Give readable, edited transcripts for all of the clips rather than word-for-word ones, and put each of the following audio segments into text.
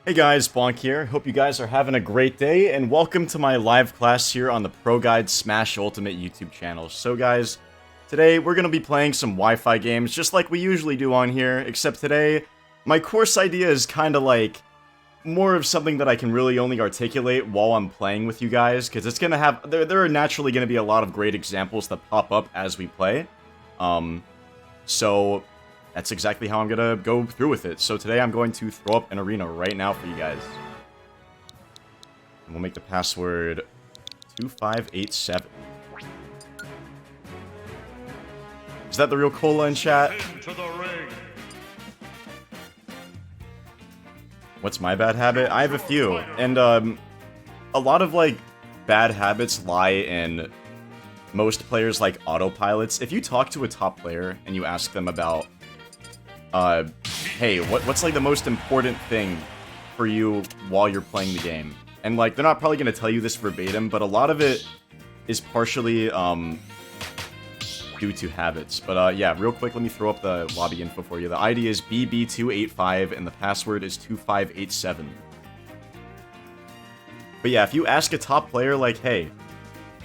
Hey guys, BONK here. Hope you guys are having a great day, and welcome to my live class here on the ProGuides Smash Ultimate YouTube channel. So guys, today we're going to be playing some Wi-Fi games just like we usually do on here, except today my course idea is kind of like more of something that I can really only articulate while I'm playing with you guys, because it's going to have, there are naturally going to be a lot of great examples that pop up as we play. So that's exactly how I'm gonna go through with it. So today I'm going to throw up an arena right now for you guys. And we'll make the password 2587. Is that the real cola in chat? Into the ring. What's my bad habit? I have a few. And a lot of like bad habits lie in most players like autopilots. If you talk to a top player and you ask them about hey, what's like the most important thing for you while you're playing the game? And like, they're not probably gonna tell you this verbatim, but a lot of it is partially, due to habits. But yeah, real quick, let me throw up the lobby info for you. The ID is BB285, and the password is 2587. But yeah, if you ask a top player, like, hey,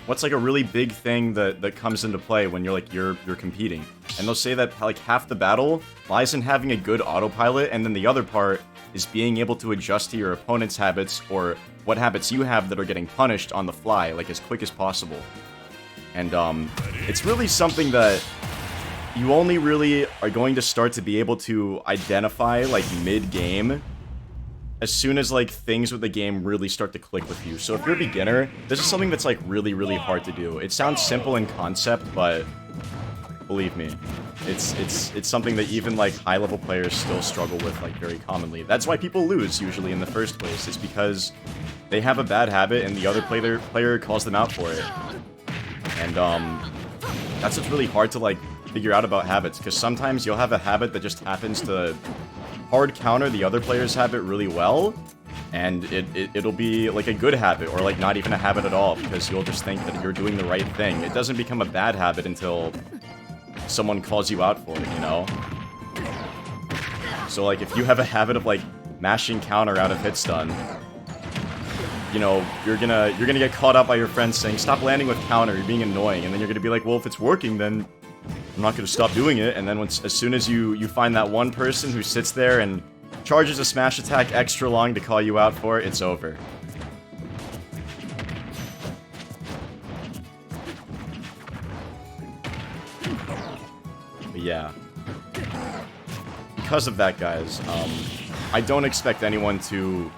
what's like a really big thing that comes into play when you're competing? And they'll say that like half the battle lies in having a good autopilot, and then the other part is being able to adjust to your opponent's habits or what habits you have that are getting punished on the fly, like as quick as possible. And it's really something that you only really are going to start to be able to identify like mid-game, as soon as like things with the game really start to click with you. So if you're a beginner, this is something that's like really hard to do. It sounds simple in concept, but believe me, it's something that even like high-level players still struggle with like very commonly. That's why people lose usually in the first place, is because they have a bad habit and the other player calls them out for it. And that's what's really hard to like figure out about habits, because sometimes you'll have a habit that just happens to hard counter the other player's habit really well, and it'll be like a good habit, or like not even a habit at all, because you'll just think that you're doing the right thing. It doesn't become a bad habit until someone calls you out for it, you know? So like, if you have a habit of like mashing counter out of hit stun, you know, you're gonna get caught out by your friends saying, stop landing with counter, you're being annoying, and then you're gonna be like, well, if it's working, then I'm not gonna stop doing it. And then as soon as you find that one person who sits there and charges a smash attack extra long to call you out for it, it's over. But yeah, because of that, guys, I don't expect anyone to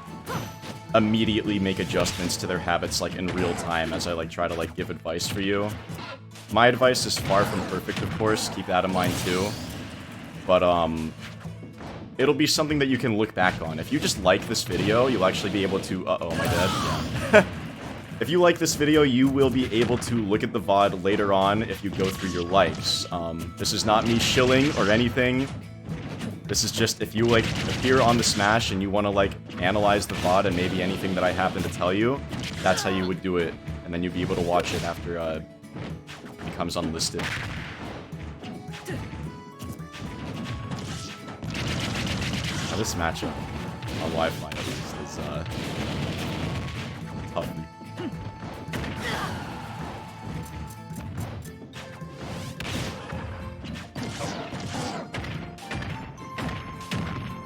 immediately make adjustments to their habits like in real time as I like try to like give advice for you. My advice is far from perfect, of course, keep that in mind too. But it'll be something that you can look back on. If you just like this video, you'll actually be able to am I dead? Yeah. If you like this video, you will be able to look at the VOD later on if you go through your likes. This is not me shilling or anything. This is just if you like appear on the Smash and you want to like analyze the VOD and maybe anything that I happen to tell you, that's how you would do it, and then you'd be able to watch it after it becomes unlisted. Now, this matchup on Wi-Fi at least is tough.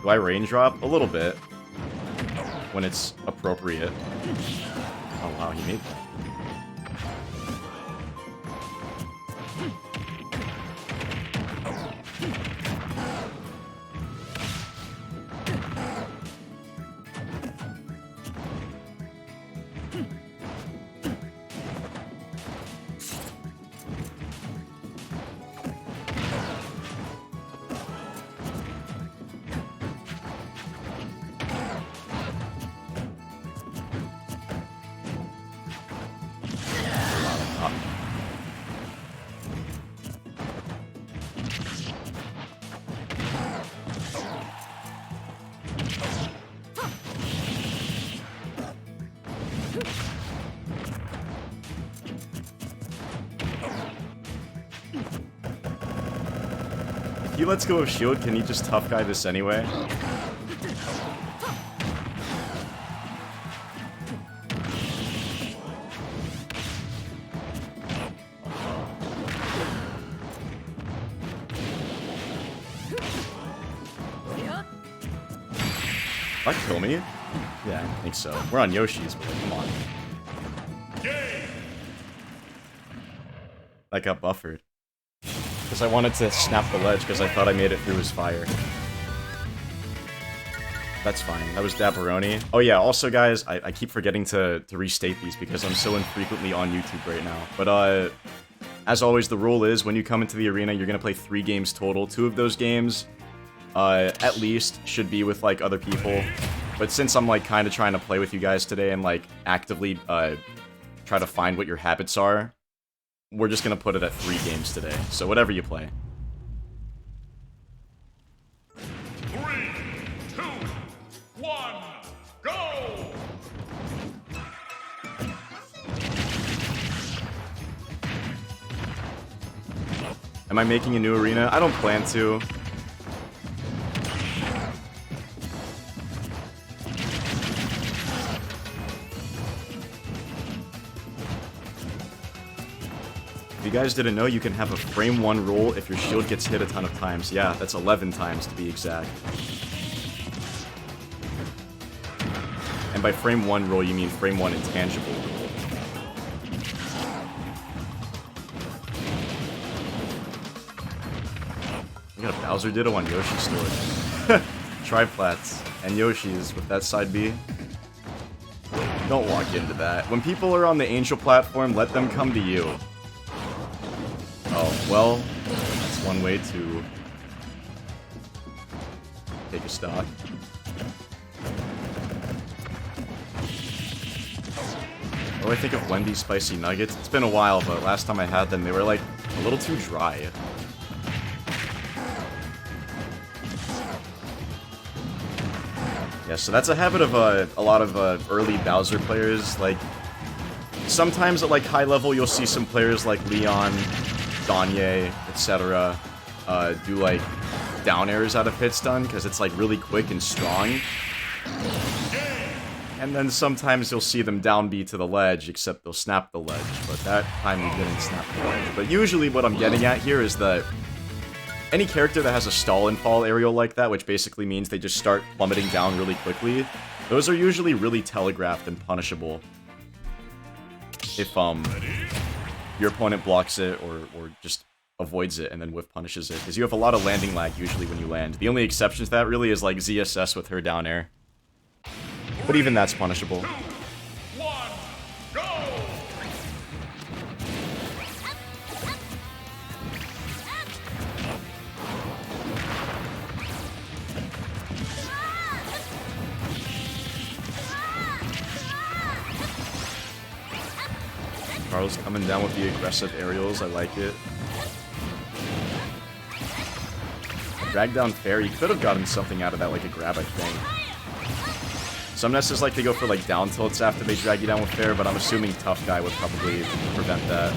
Do I range drop? A little bit. When it's appropriate. Oh wow, he made that. If he lets go of shield, can he just tough guy this anyway? That kill me? Yeah, I think so. We're on Yoshi's, but come on. That got buffered. Because I wanted to snap the ledge because I thought I made it through his fire. That's fine. That was Dabberoni. Oh yeah, also guys, I keep forgetting to restate these because I'm so infrequently on YouTube right now. But as always, the rule is when you come into the arena, you're going to play 3 games total. 2 of those games, at least, should be with like other people. But since I'm like kind of trying to play with you guys today and like actively try to find what your habits are, we're just going to put it at 3 games today. So whatever you play. 3, 2, 1, go! Am I making a new arena? I don't plan to. If you guys didn't know, you can have a frame 1 roll if your shield gets hit a ton of times. Yeah, that's 11 times to be exact. And by frame 1 roll, you mean frame 1 intangible roll. We got a Bowser Ditto on Yoshi's store. Triplats and Yoshi's with that side B. Don't walk into that. When people are on the Angel platform, let them come to you. Oh, well, that's one way to take a stock. What do I think of Wendy's spicy nuggets? It's been a while, but last time I had them, they were like a little too dry. Yeah, so that's a habit of a lot of early Bowser players. Like, sometimes at like high level, you'll see some players like Leon, Danye, etc. Do like down airs out of hit stun because it's like really quick and strong. And then sometimes you'll see them down B to the ledge, except they'll snap the ledge. But that time we didn't snap the ledge. But usually what I'm getting at here is that any character that has a stall and fall aerial like that, which basically means they just start plummeting down really quickly, those are usually really telegraphed and punishable. If your opponent blocks it or just avoids it and then whiff punishes it. Because you have a lot of landing lag usually when you land. The only exception to that really is like ZSS with her down air. But even that's punishable. 2, 1, go! Carl's coming down with the aggressive aerials, I like it. Drag down fair, he could have gotten something out of that, like a grab, I think. Some Nesses like to go for like down tilts after they drag you down with fair, but I'm assuming Tough Guy would probably prevent that.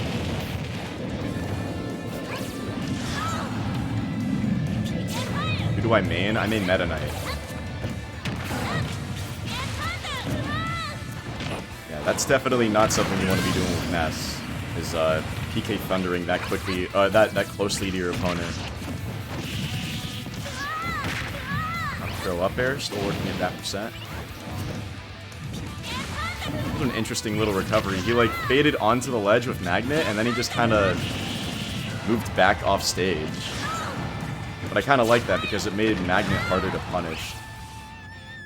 Who do I main? I main Meta Knight. Yeah, that's definitely not something you want to be doing with Ness. Is PK thundering that quickly, that closely to your opponent. Throw up air, still working at that percent. That was an interesting little recovery. He like faded onto the ledge with Magnet, and then he just kind of moved back off stage. But I kind of like that because it made Magnet harder to punish.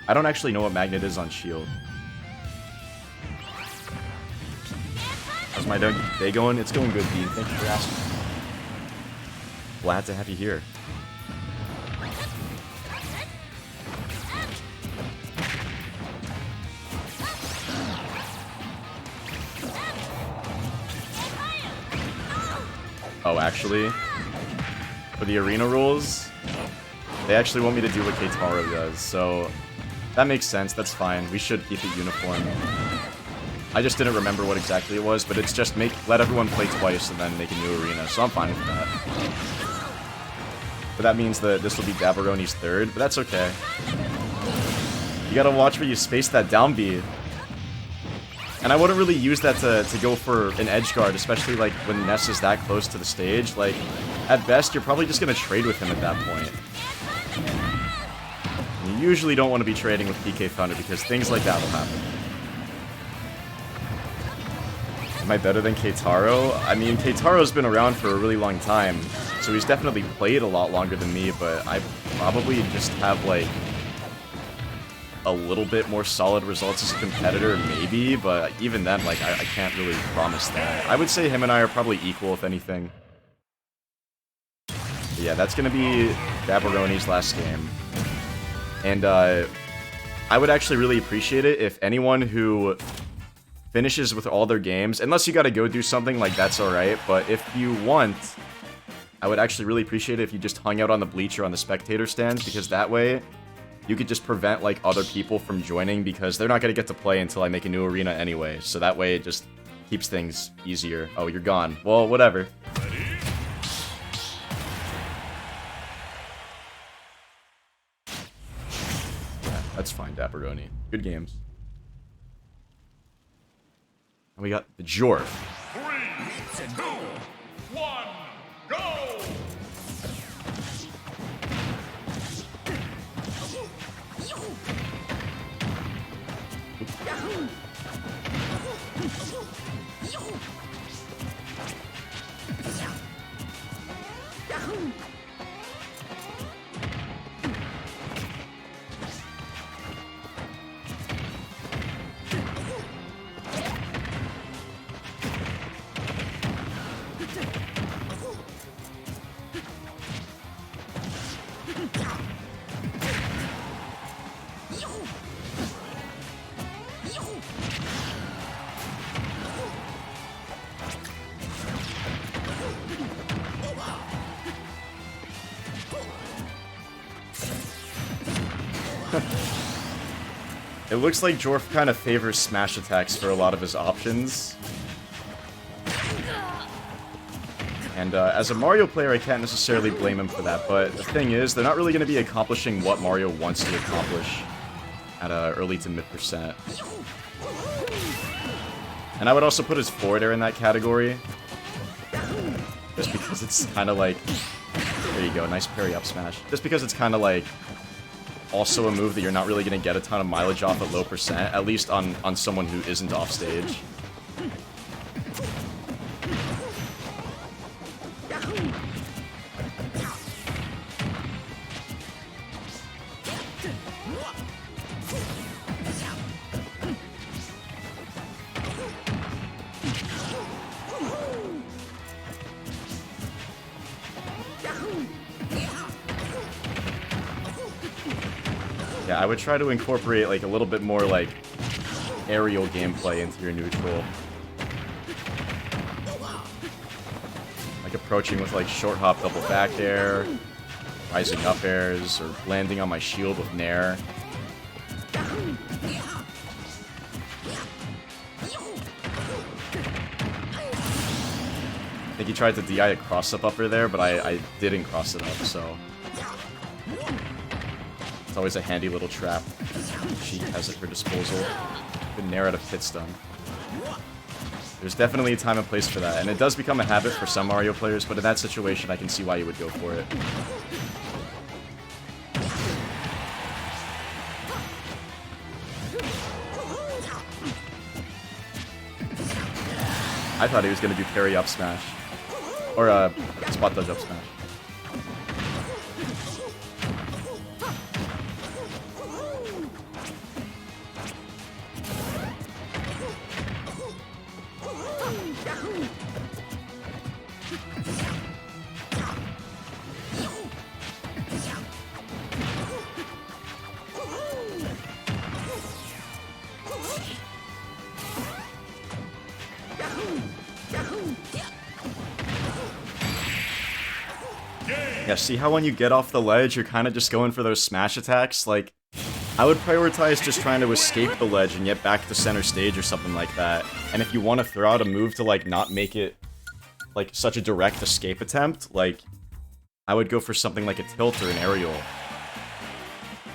I don't actually know what Magnet is on shield. How's my day going? It's going good, Dean. Thank you for asking. Glad to have you here. Oh, actually, for the arena rules, they actually want me to do what Keitaro does, so that makes sense, that's fine. We should keep it uniform. I just didn't remember what exactly it was, but it's just let everyone play twice and then make a new arena, so I'm fine with that. But that means that this will be Dabberoni's third, but that's okay. You gotta watch where you space that down B. And I wouldn't really use that to go for an edge guard, especially like when Ness is that close to the stage. Like, at best, you're probably just gonna trade with him at that point. usually don't want to be trading with PK Thunder because things like that will happen. Am I better than Keitaro? I mean, Keitaro's been around for a really long time, so he's definitely played a lot longer than me, but I probably just have, like, a little bit more solid results as a competitor, maybe, but even then, like, I can't really promise that. I would say him and I are probably equal, if anything. But yeah, that's gonna be Dabberoni's last game. And, I would actually really appreciate it if anyone who finishes with all their games, unless you gotta go do something, like, that's alright, but if you want, I would actually really appreciate it if you just hung out on the bleacher on the spectator stands, because that way, you could just prevent, like, other people from joining, because they're not gonna get to play until I make a new arena anyway, so that way it just keeps things easier. Oh, you're gone. Well, whatever. Yeah, that's fine, Dabberoni. Good games. And we got the Jorf. 3, 2, 1, go! It looks like Jorf kind of favors smash attacks for a lot of his options. And as a Mario player, I can't necessarily blame him for that, but the thing is, they're not really going to be accomplishing what Mario wants to accomplish at early to mid%. And I would also put his forward air in that category, just because it's kind of like... There you go, nice parry up smash. Just because it's kind of like... also a move that you're not really going to get a ton of mileage off at low %, at least on someone who isn't off stage. Yeah, I would try to incorporate, like, a little bit more, like, aerial gameplay into your neutral. Like, approaching with, like, short hop double back air, rising up airs, or landing on my shield with nair. I think he tried to DI a cross-up upper there, but I didn't cross it up, so... It's always a handy little trap. She has at her disposal. Good nair out of pit stun. There's definitely a time and place for that, and it does become a habit for some Mario players, but in that situation, I can see why you would go for it. I thought he was going to do parry up smash. Or, spot dodge up smash. Yeah, see how when you get off the ledge, you're kind of just going for those smash attacks? Like, I would prioritize just trying to escape the ledge and get back to center stage or something like that. And if you want to throw out a move to, like, not make it, like, such a direct escape attempt, like, I would go for something like a tilt or an aerial.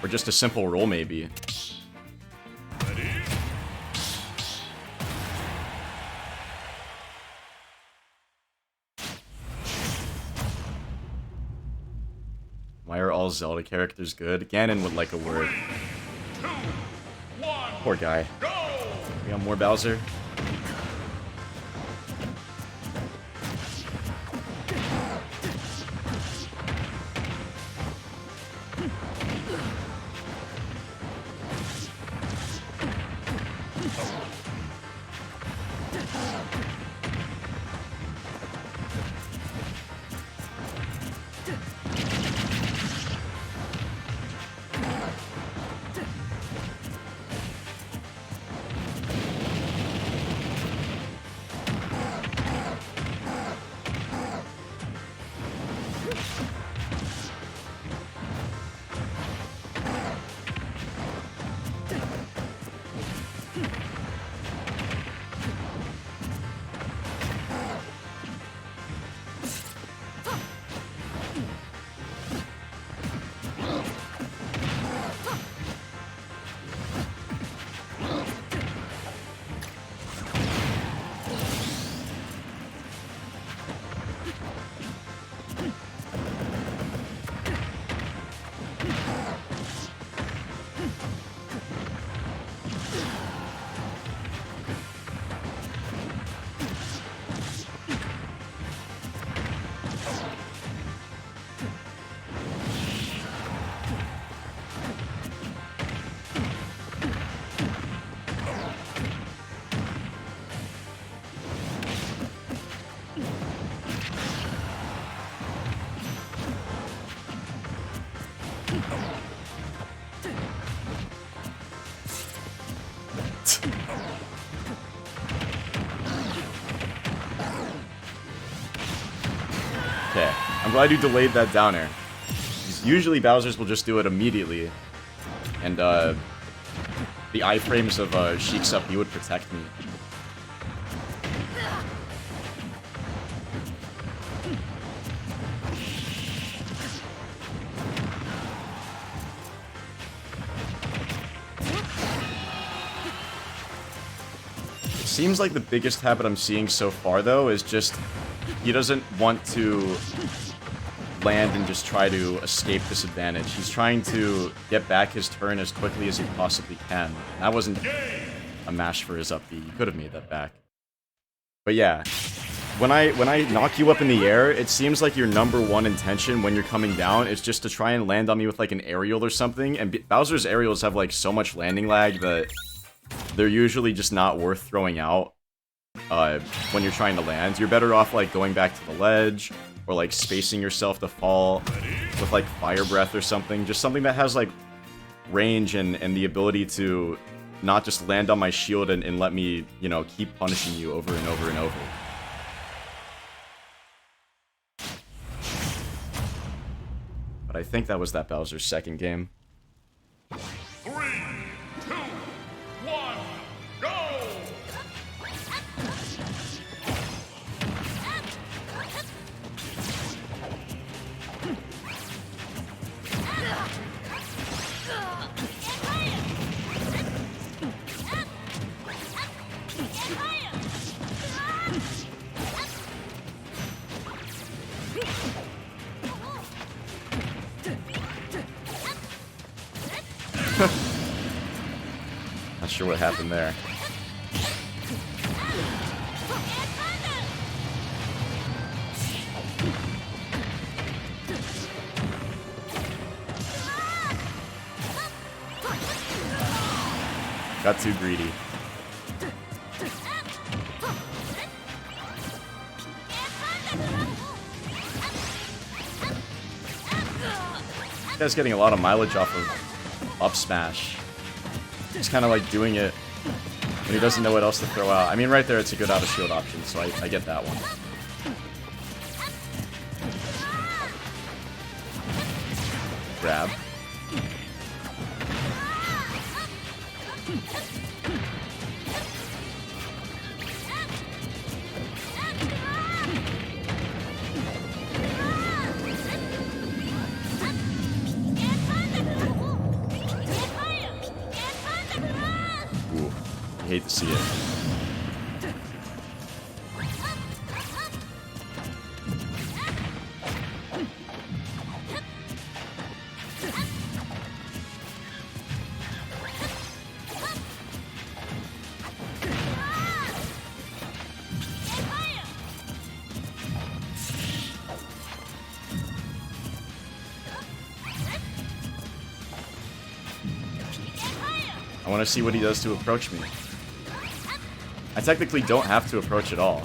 Or just a simple roll, maybe. Why are all Zelda characters good? Ganon would like a word. 3, 2, 1, Poor guy. go! We got more Bowser. Okay, I'm glad you delayed that down air. Usually Bowser's will just do it immediately. And the iframes of Sheik's up, he would protect me. It seems like the biggest habit I'm seeing so far, though, is just he doesn't want to land and just try to escape this advantage. He's trying to get back his turn as quickly as he possibly can. That wasn't a mash for his up B. You could have made that back. But yeah, when I knock you up in the air, it seems like your #1 intention when you're coming down is just to try and land on me with like an aerial or something. And Bowser's aerials have like so much landing lag that they're usually just not worth throwing out when you're trying to land. You're better off like going back to the ledge or like spacing yourself to fall with like fire breath or something. Just something that has like range and the ability to not just land on my shield and let me, you know, keep punishing you over and over and over. But I think that was that Bowser's second game. 3, 2, 1, go! Not sure what happened there. Got too greedy. This guy's getting a lot of mileage off of up smash. He's kind of like doing it when he doesn't know what else to throw out. I mean, right there, it's a good out of shield option, so I get that one. Grab. Hate to see it. want to see what he does to approach me. I technically don't have to approach at all.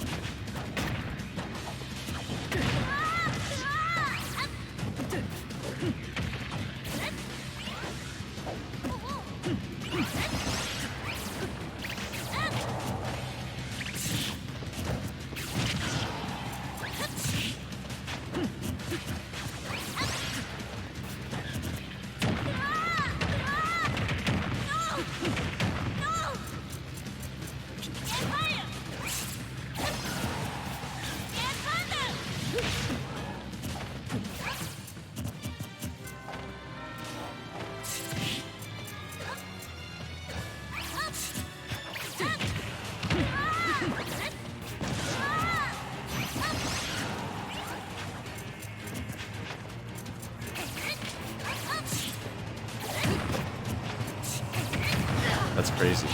That's crazy.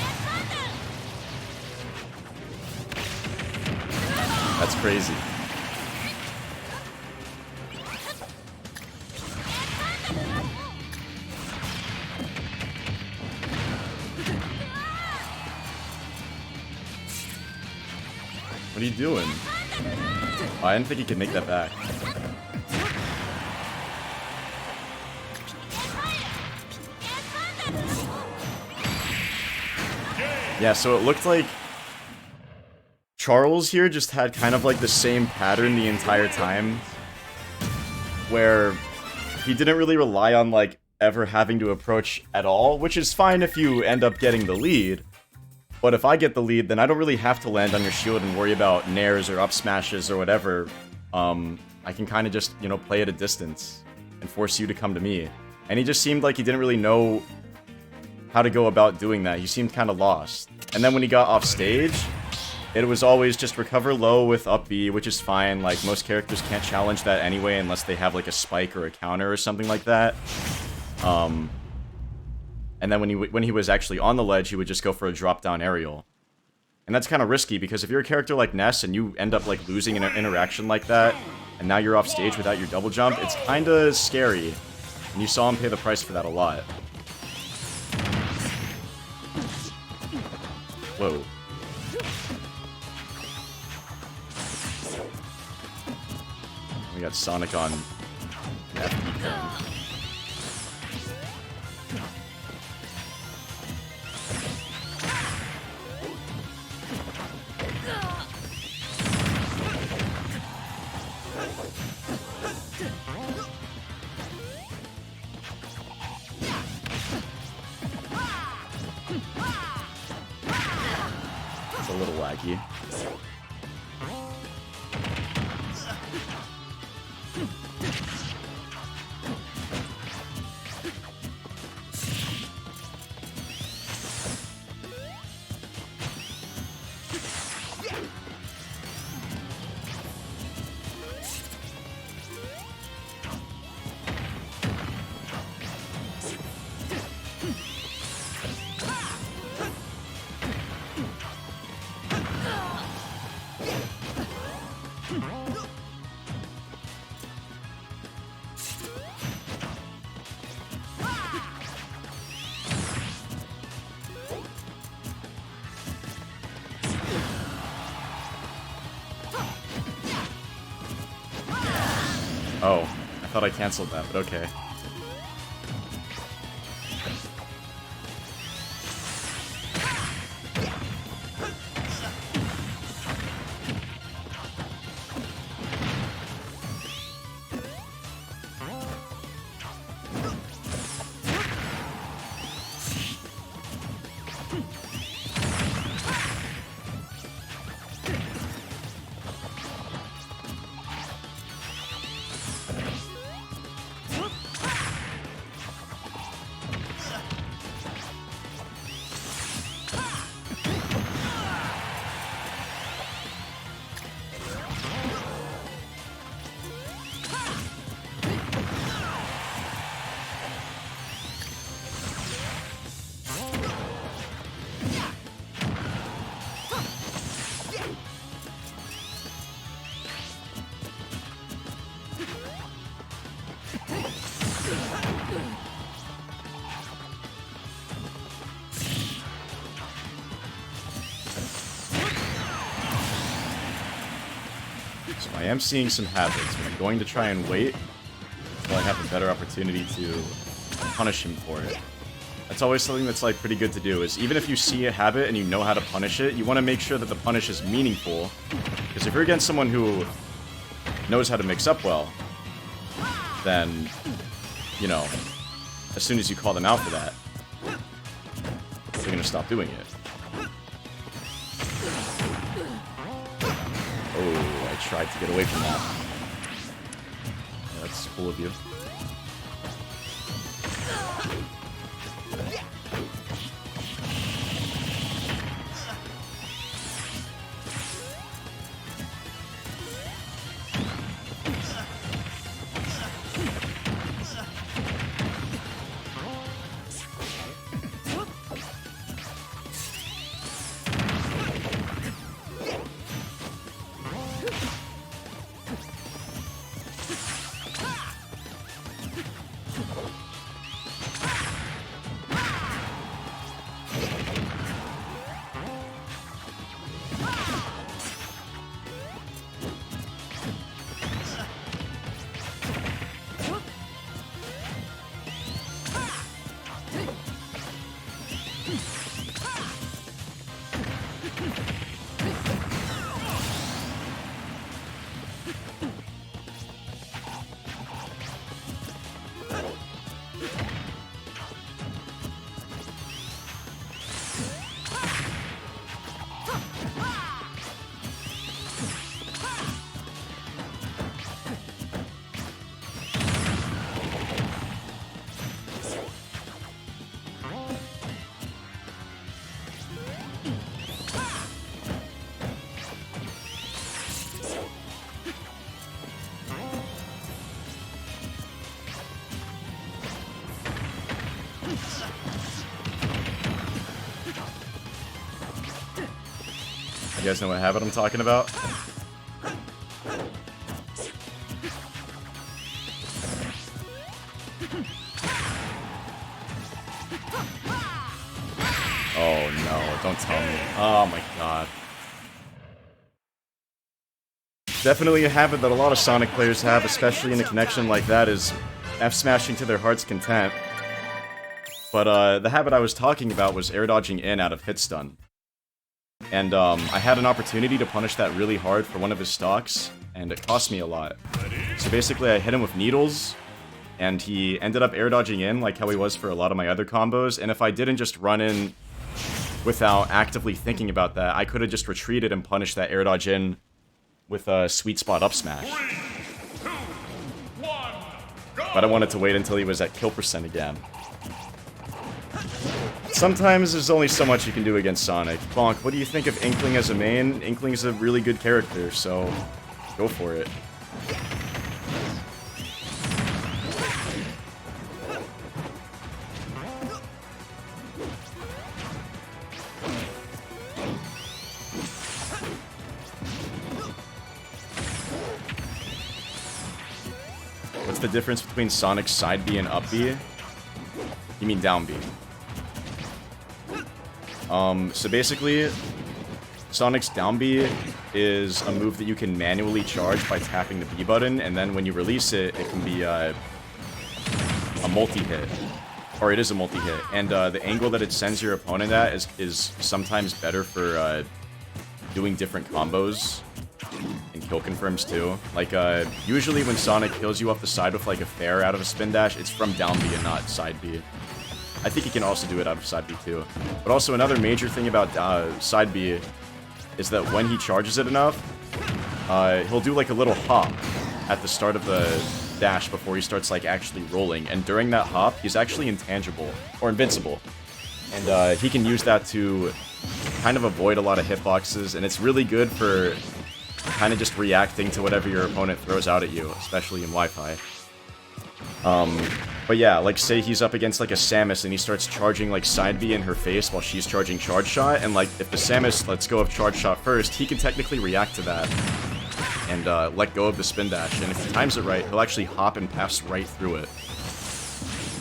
That's crazy. What are you doing? Oh, I didn't think he could make that back. Yeah, so it looked like Charles here just had kind of like the same pattern the entire time, where he didn't really rely on like ever having to approach at all, which is fine if you end up getting the lead. But if I get the lead, then I don't really have to land on your shield and worry about nairs or up smashes or whatever. I can kind of just, you know, play at a distance and force you to come to me. And he just seemed like he didn't really know how to go about doing that. He seemed kind of lost. And then when he got off stage, it was always just recover low with up B, which is fine. Like, most characters can't challenge that anyway unless they have like a spike or a counter or something like that. And then when he was actually on the ledge, he would just go for a drop-down aerial. And that's kind of risky, because if you're a character like Ness and you end up like losing an interaction like that, and now you're off stage without your double jump, it's kind of scary. And you saw him pay the price for that a lot. Whoa. We got Sonic on FP10. It's a little laggy. Oh, I thought I canceled that, but okay. So I am seeing some habits, but I'm going to try and wait until I have a better opportunity to punish him for it. That's always something that's like pretty good to do, is even if you see a habit and you know how to punish it, you want to make sure that the punish is meaningful. Because if you're against someone who knows how to mix up well, then, you know, as soon as you call them out for that, they're going to stop doing it. Oh, I tried to get away from that. Yeah, that's cool of you. You guys know what habit I'm talking about? Oh no, don't tell me. Oh my god. Definitely a habit that a lot of Sonic players have, especially in a connection like that, is F-smashing to their heart's content. But the habit I was talking about was air dodging in out of hit stun. And I had an opportunity to punish that really hard for one of his stocks, and it cost me a lot. So basically I hit him with needles, and he ended up air dodging in like how he was for a lot of my other combos, and if I didn't just run in without actively thinking about that, I could have just retreated and punished that air dodge in with a sweet spot up smash. 3, 2, 1, go! But I wanted to wait until he was at kill percent again. Sometimes there's only so much you can do against Sonic. Bonk, what do you think of Inkling as a main? Inkling's a really good character, so go for it. What's the difference between Sonic's side B and up B? You mean down B. So basically, Sonic's down B is a move that you can manually charge by tapping the B button, and then when you release it, it can be a multi-hit. Or it is a multi-hit. And the angle that it sends your opponent at is sometimes better for doing different combos and kill confirms too. Like, usually when Sonic kills you off the side with like a fair out of a spin dash, it's from down B and not side B. I think he can also do it out of side B too. But also another major thing about side B is that when he charges it enough, he'll do like a little hop at the start of the dash before he starts like actually rolling. And during that hop, he's actually intangible, or invincible. And he can use that to kind of avoid a lot of hitboxes, and it's really good for kind of just reacting to whatever your opponent throws out at you, especially in Wi-Fi. But yeah, like say he's up against like a Samus and he starts charging like side B in her face while she's charging charge shot, and like if the Samus lets go of charge shot first, he can technically react to that and let go of the spin dash, and if he times it right, he'll actually hop and pass right through it.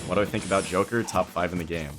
What do I think about Joker? Top 5 in the game.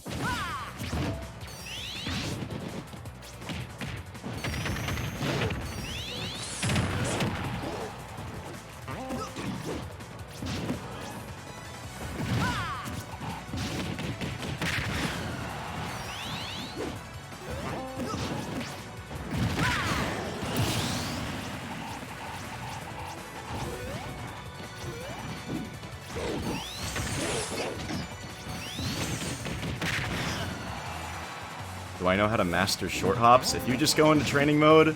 do I know how to master short hops? If you just go into training mode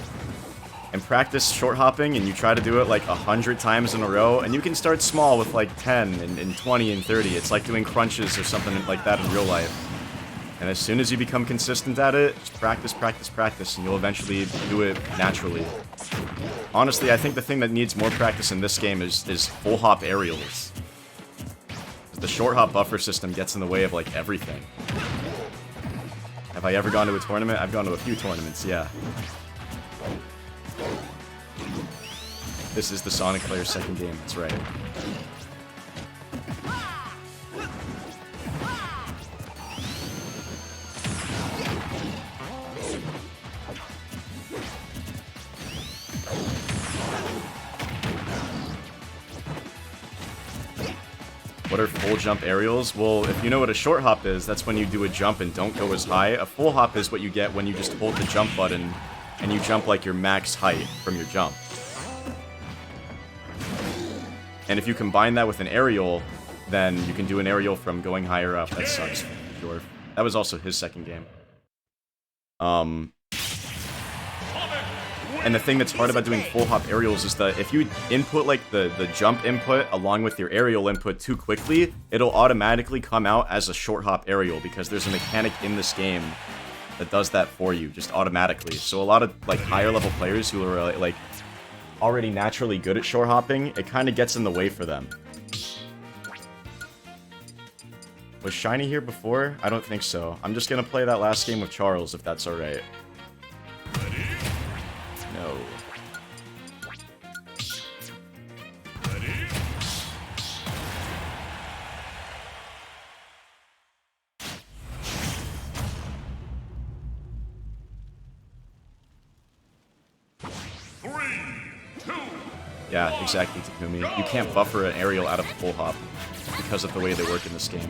and practice short hopping and you try to do it like 100 times in a row, and you can start small with like 10 and 20 and 30. It's like doing crunches or something like that in real life. And as soon as you become consistent at it, just practice, practice, practice, and you'll eventually do it naturally. Honestly, I think the thing that needs more practice in this game is full hop aerials. The short hop buffer system gets in the way of like everything. Have I ever gone to a tournament? I've gone to a few tournaments, yeah. This is the Sonic player's second game, that's right. What are full jump aerials? Well, if you know what a short hop is, that's when you do a jump and don't go as high. A full hop is what you get when you just hold the jump button and you jump like your max height from your jump. And if you combine that with an aerial, then you can do an aerial from going higher up. That sucks. Sure. That was also his second game. And the thing that's hard about doing full hop aerials is that if you input like the jump input along with your aerial input too quickly, it'll automatically come out as a short hop aerial because there's a mechanic in this game that does that for you just automatically. So a lot of like higher level players who are like already naturally good at short hopping, it kind of gets in the way for them. Was Shiny here before? I don't think so. I'm just gonna play that last game with Charles if that's alright. No. Yeah, exactly, Takumi. You can't buffer an aerial out of a full hop because of the way they work in this game.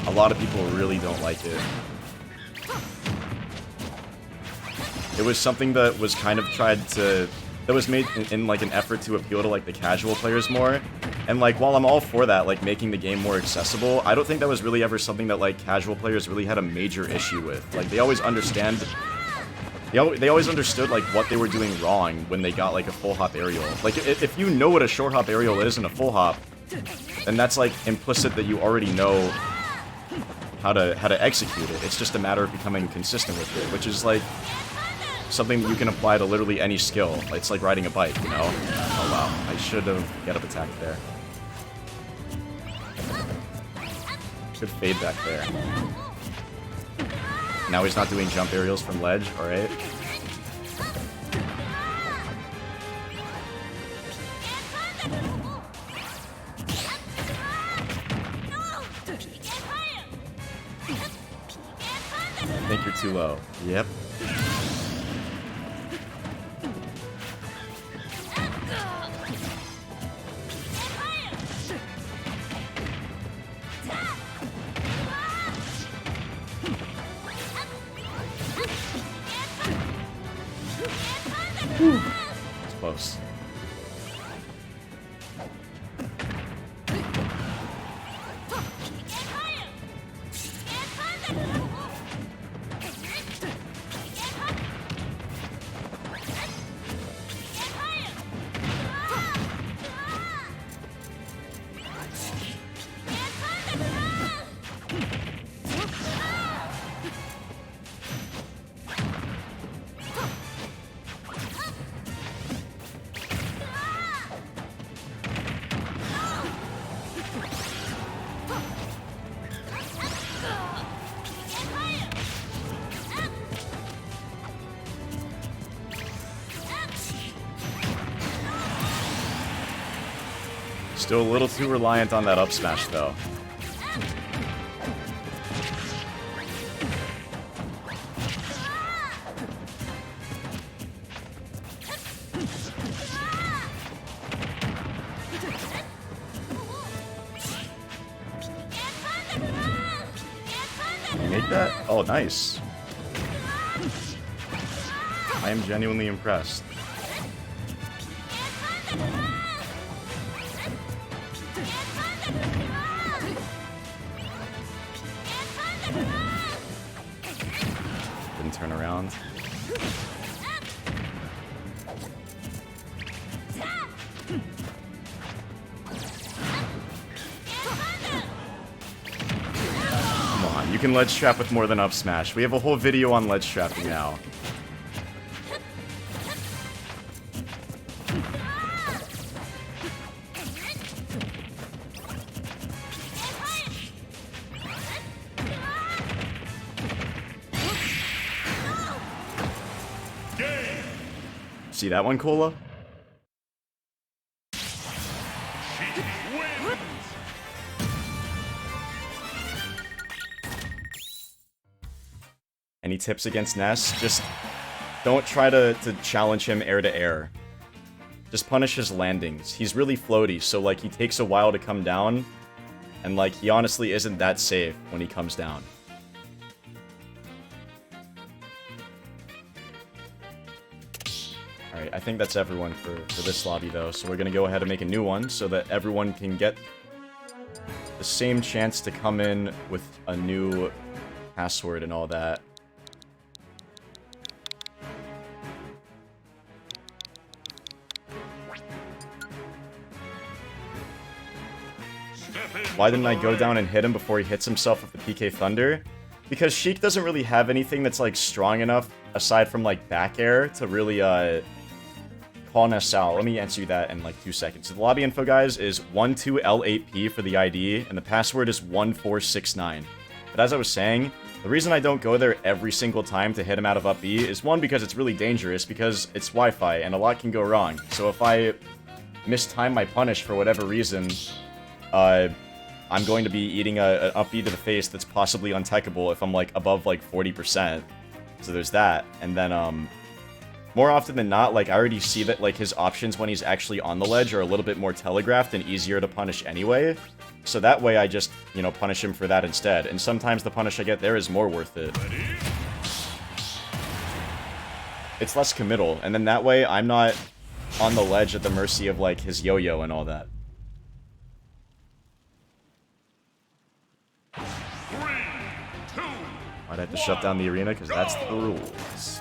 A lot of people really don't like it. It was something that was kind of that was made in like an effort to appeal to like the casual players more. And like, while I'm all for that, like making the game more accessible, I don't think that was really ever something that like casual players really had a major issue with. Like, they always understood like what they were doing wrong when they got like a full hop aerial. Like, if you know what a short hop aerial is and a full hop, then that's like implicit that you already know how to execute it. It's just a matter of becoming consistent with it, which is like something that you can apply to literally any skill. It's like riding a bike, you know? Oh wow, I should have get up attack there. Good fade back there. Now he's not doing jump aerials from ledge, alright. I think you're too low. Yep. It's close. Still a little too reliant on that up smash, though. Can you make that? Oh, nice. I am genuinely impressed. can ledge trap with more than up smash. We have a whole video on ledge trapping now. See that one, Cola? Any tips against Ness? Just don't try to challenge him air to air. Just punish his landings. He's really floaty, so like he takes a while to come down, and like he honestly isn't that safe when he comes down. Alright, I think that's everyone for this lobby though, so we're gonna go ahead and make a new one so that everyone can get the same chance to come in with a new password and all that. Why didn't I go down and hit him before he hits himself with the PK Thunder? Because Sheik doesn't really have anything that's like strong enough, aside from like back air, to really call Ness out. Let me answer you that in like 2 seconds. So the lobby info, guys, is 12L8P for the ID, and the password is 1469. But as I was saying, the reason I don't go there every single time to hit him out of up B is one, because it's really dangerous, because it's Wi-Fi, and a lot can go wrong. So if I mistime my punish for whatever reason, I'm going to be eating an up B to the face that's possibly untechable if I'm like above like 40%. So there's that. And then more often than not, like I already see that like his options when he's actually on the ledge are a little bit more telegraphed and easier to punish anyway. So that way I just, you know, punish him for that instead. And sometimes the punish I get there is more worth it. It's less committal, and then that way I'm not on the ledge at the mercy of like his yo-yo and all that. 3, 2, I'd have to shut down the arena because that's the rules.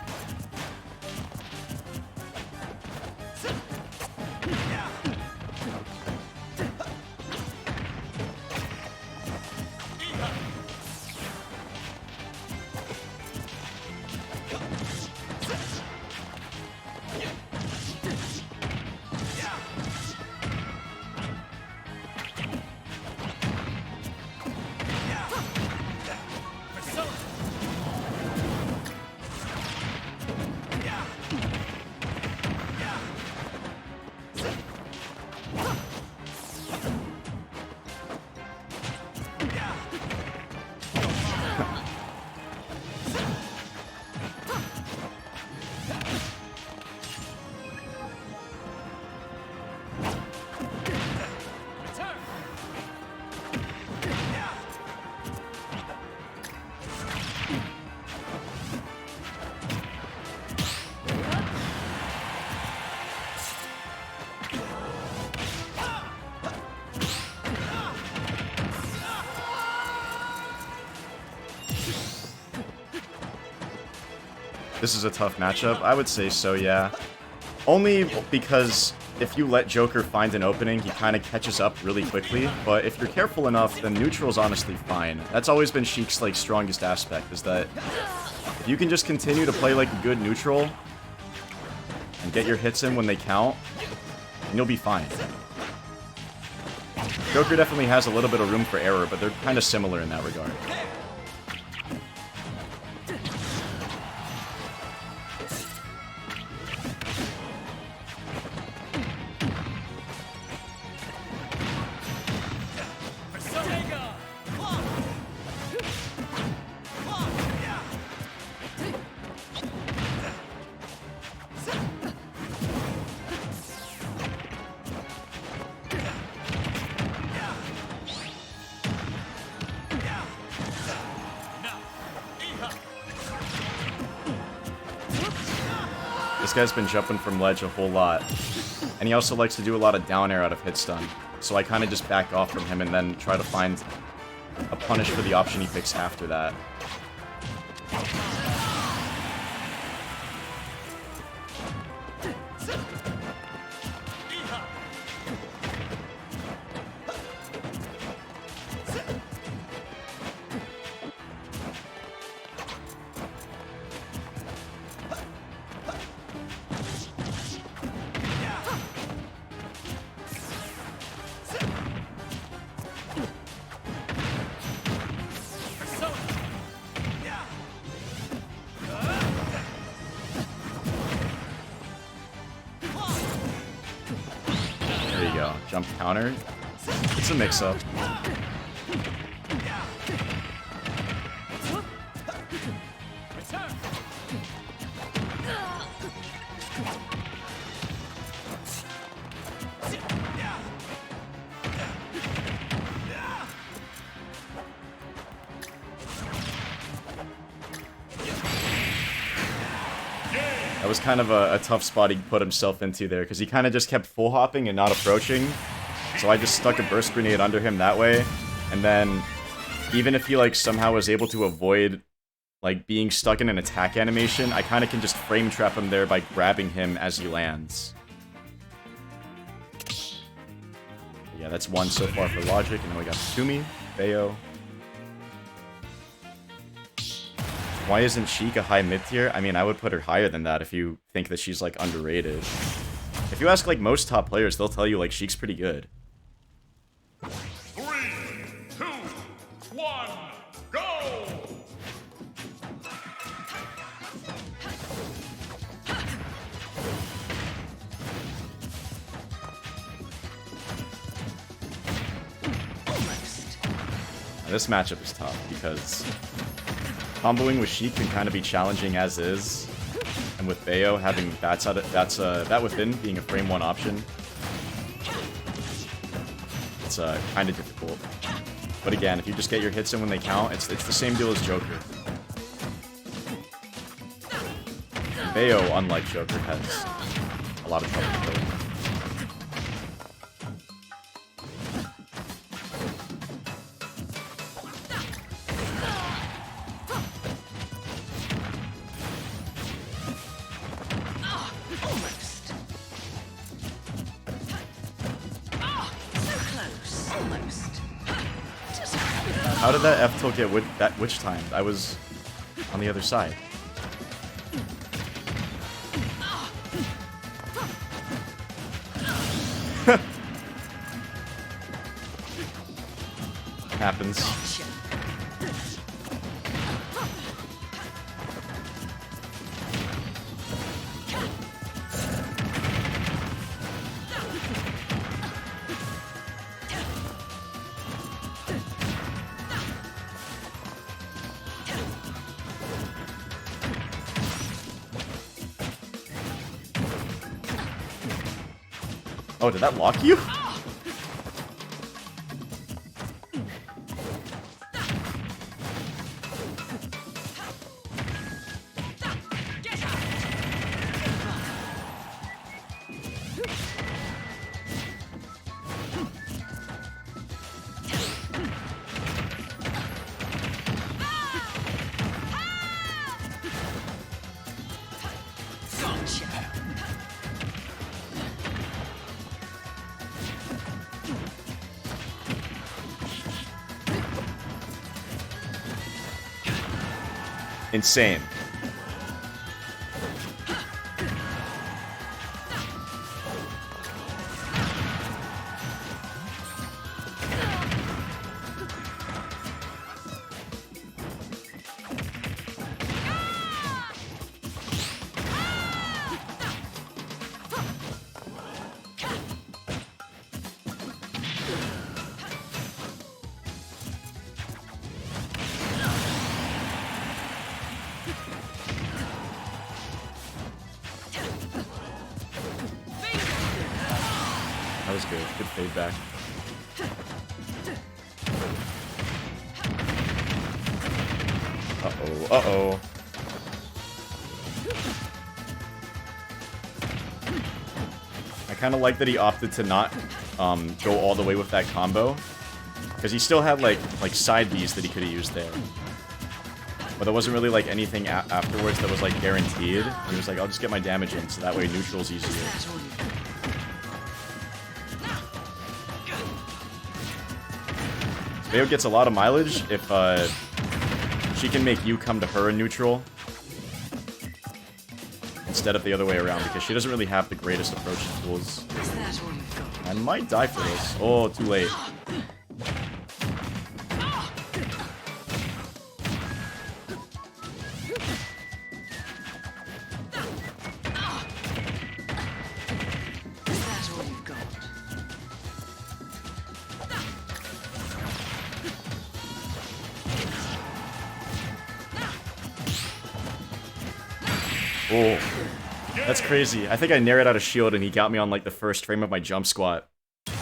This is a tough matchup. I would say so, yeah. Only because if you let Joker find an opening, he kind of catches up really quickly. But if you're careful enough, then neutral's honestly fine. That's always been Sheik's like strongest aspect, is that if you can just continue to play like a good neutral and get your hits in when they count, then you'll be fine. Joker definitely has a little bit of room for error, but they're kind of similar in that regard. This guy's been jumping from ledge a whole lot. And he also likes to do a lot of down air out of hit stun. So I kind of just back off from him and then try to find a punish for the option he picks after that. There you go. Jump counter. It's a mix-up. That was kind of a tough spot he put himself into there, because he kind of just kept full hopping and not approaching. So I just stuck a burst grenade under him that way, and then even if he like somehow was able to avoid like being stuck in an attack animation, I kind of can just frame trap him there by grabbing him as he lands. Yeah, that's one so far for Logic, and then we got Tsumi, Bayo. Why isn't Sheik a high mid-tier? I mean, I would put her higher than that if you think that she's, like, underrated. If you ask, like, most top players, they'll tell you, like, Sheik's pretty good. 3, 2, 1, go! Now, this matchup is tough because comboing with Sheik can kind of be challenging as is, and with Bayo having that within being a frame 1 option, it's kind of difficult. But again, if you just get your hits in when they count, it's the same deal as Joker. And Bayo, unlike Joker, has a lot of trouble killing. How did that F tilt get witch timed? I was on the other side. Happens. Oh, did that lock you? Insane. That was good. Good fade back. Uh-oh, uh-oh. I kind of like that he opted to not go all the way with that combo, because he still had like side Bs that he could have used there. But there wasn't really like anything afterwards that was like guaranteed. He was like, I'll just get my damage in, so that way neutral's easier. Bayo gets a lot of mileage if she can make you come to her in neutral instead of the other way around, because she doesn't really have the greatest approach tools. I might die for this. Oh, too late. Oh, that's crazy. I think I narrowed out a shield and he got me on like the first frame of my jump squat. Kiss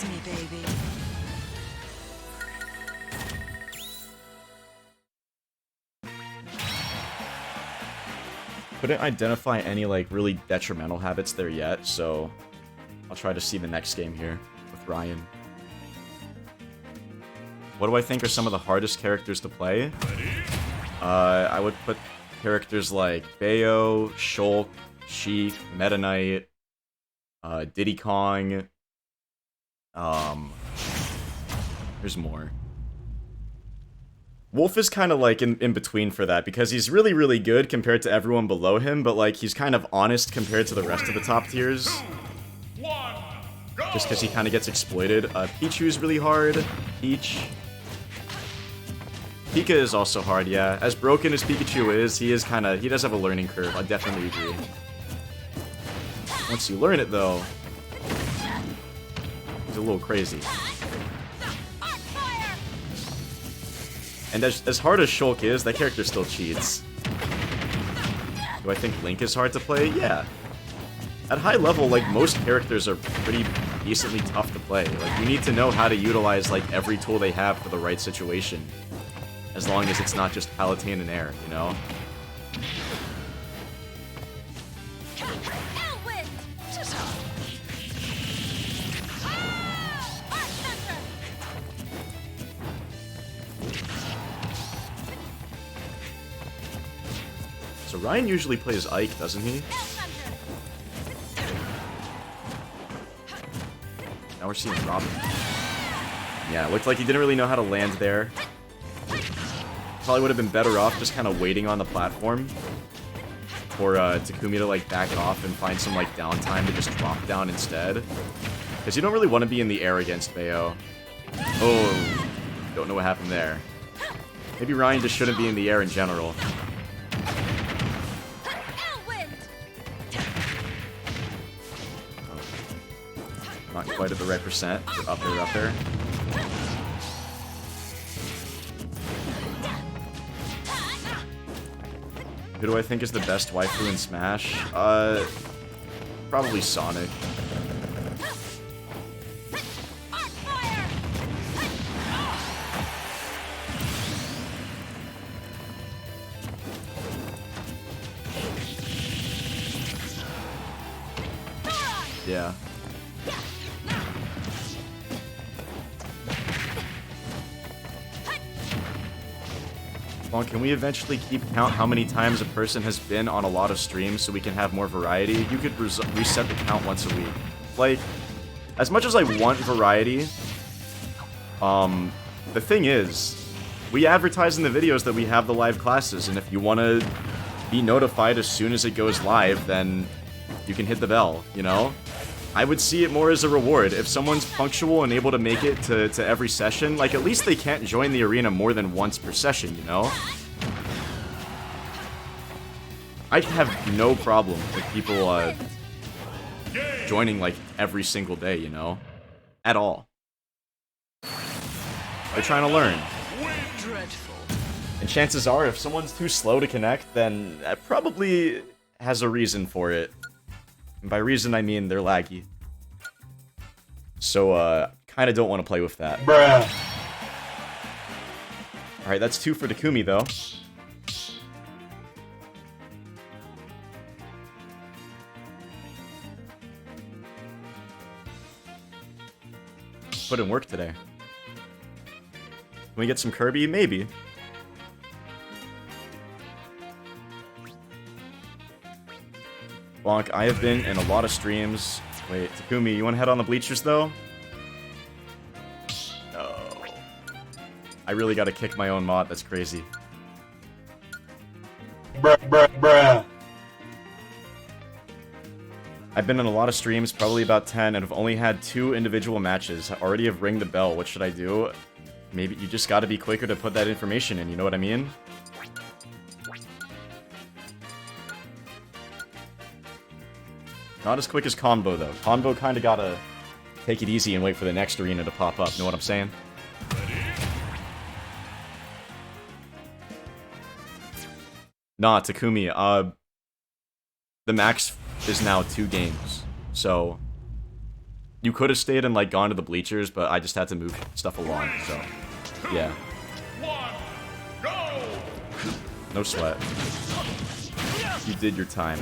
me, baby. Couldn't identify any like really detrimental habits there yet, so I'll try to see the next game here with Ryan. What do I think are some of the hardest characters to play? I would put characters like Bayo, Shulk, Sheik, Meta Knight, Diddy Kong. There's more. Wolf is kind of like in between for that because he's really, really good compared to everyone below him, but like he's kind of honest compared to the rest of the top tiers. Just because he kind of gets exploited. Pichu's really hard. Peach. Pika is also hard, yeah. As broken as Pikachu is, he does have a learning curve. I definitely agree. Once you learn it, though, he's a little crazy. And as hard as Shulk is, that character still cheats. Do I think Link is hard to play? Yeah. At high level, like, most characters are pretty decently tough to play. Like, you need to know how to utilize, like, every tool they have for the right situation. As long as it's not just Palatine and Air, you know? So Ryan usually plays Ike, doesn't he? Now we're seeing Robin. Yeah, it looked like he didn't really know how to land there. Probably would have been better off just kind of waiting on the platform for Takumi to like back it off and find some like downtime to just drop down instead. Because you don't really want to be in the air against Bayo. Oh, don't know what happened there. Maybe Ryan just shouldn't be in the air in general. Not quite at the right percent. Up there, up there. Who do I think is the best waifu in Smash? Probably Sonic. Yeah. Can we eventually keep count how many times a person has been on a lot of streams so we can have more variety? You could reset the count once a week. Like, as much as I want variety, the thing is, we advertise in the videos that we have the live classes, and if you want to be notified as soon as it goes live, then you can hit the bell, you know? I would see it more as a reward. If someone's punctual and able to make it to every session, like, at least they can't join the arena more than once per session, you know? I have no problem with people, joining, like, every single day, you know? At all. They're trying to learn. And chances are, if someone's too slow to connect, then that probably has a reason for it. And by reason, I mean they're laggy. So, kinda don't want to play with that. Bruh. Alright, that's 2 for Takumi, though. Put in work today. Can we get some Kirby? Maybe. Bonk, I have been in a lot of streams. Wait, Takumi, you want to head on the bleachers, though? No. I really gotta kick my own mod, that's crazy. Bruh. I've been in a lot of streams, probably about 10, and have only had 2 individual matches. I already have ringed the bell, what should I do? Maybe you just gotta be quicker to put that information in, you know what I mean? Not as quick as Combo, though. Combo kinda gotta take it easy and wait for the next arena to pop up, know what I'm saying? Nah, Takumi, the max is now 2 games. So, you could have stayed and, like, gone to the bleachers, but I just had to move stuff along, so, yeah. 1, go! No sweat. You did your time.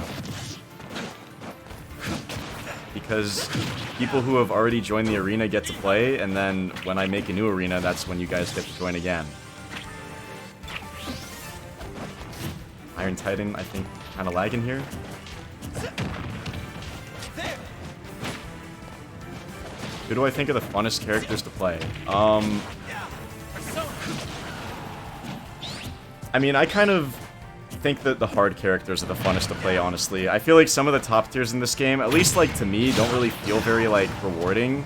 Because people who have already joined the arena get to play, and then when I make a new arena, that's when you guys get to join again. Iron Titan, I think, kind of lagging here. Who do I think are the funnest characters to play? I mean, I kind of think that the hard characters are the funnest to play, honestly. I feel like some of the top tiers in this game, at least like to me, don't really feel very like rewarding.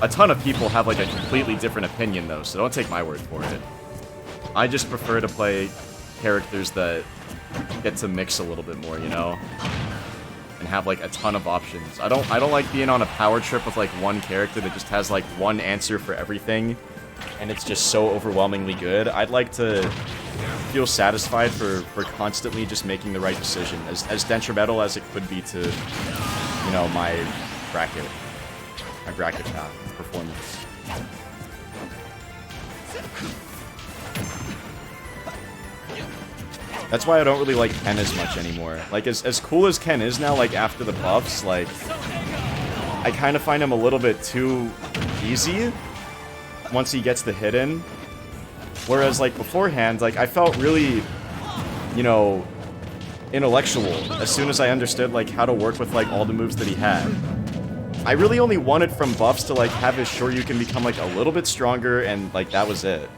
A ton of people have like a completely different opinion though, so don't take my word for it. I just prefer to play characters that get to mix a little bit more, you know? And have like a ton of options. I don't like being on a power trip with like one character that just has like one answer for everything and it's just so overwhelmingly good. I'd like to feel satisfied for constantly just making the right decision, as detrimental as it could be to, you know, my bracket path performance. That's why I don't really like Ken as much anymore. Like, as cool as Ken is now, like, after the buffs, like, I kind of find him a little bit too easy once he gets the hit in. Whereas, like, beforehand, like, I felt really, you know, intellectual as soon as I understood, like, how to work with, like, all the moves that he had. I really only wanted from buffs to, like, have his Shoryuken become, like, a little bit stronger, and, like, that was it.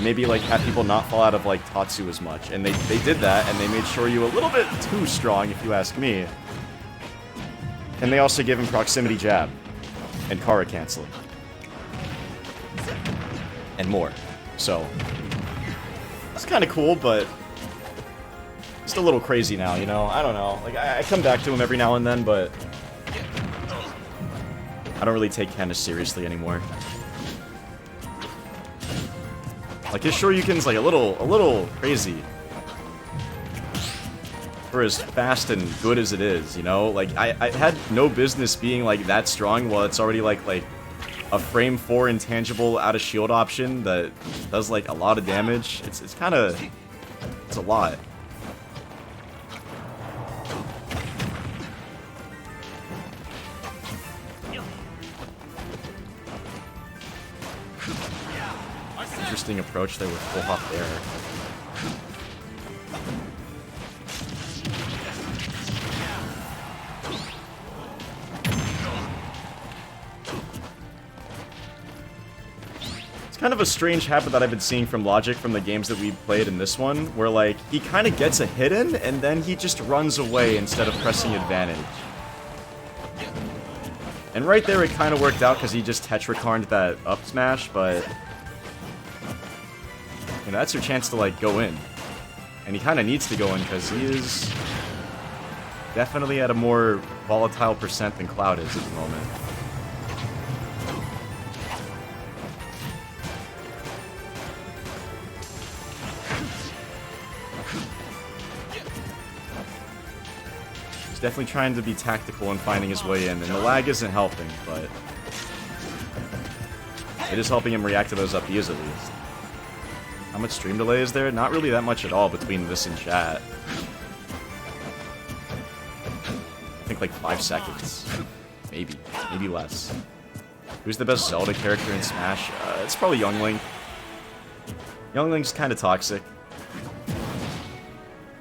Maybe, like, have people not fall out of, like, Tatsu as much. And they did that, and they made Shoryu a little bit too strong, if you ask me. And they also gave him Proximity Jab. And Kara Canceling. And more. So, it's kind of cool, but just a little crazy now, you know? I don't know. Like, I come back to him every now and then, but I don't really take Ken as seriously anymore. Like, his Shoryuken's, like, a little crazy. For as fast and good as it is, you know? Like, I had no business being, like, that strong while it's already, like a frame 4 intangible out of shield option that does, like, a lot of damage. It's kind of... it's a lot. Interesting approach there with full hop there. It's kind of a strange habit that I've been seeing from Logic from the games that we played in this one, where like he kind of gets a hit in and then he just runs away instead of pressing advantage. And right there it kind of worked out because he just Tetrakarned that up smash, but you know, that's your chance to, like, go in. And he kind of needs to go in, because he is definitely at a more volatile percent than Cloud is at the moment. He's definitely trying to be tactical and finding his way in, and the lag isn't helping, but it is helping him react to those up Bs at least. How much stream delay is there? Not really that much at all between this and chat. I think like 5 seconds. Maybe. Maybe less. Who's the best Zelda character in Smash? It's probably Young Link. Young Link's kind of toxic.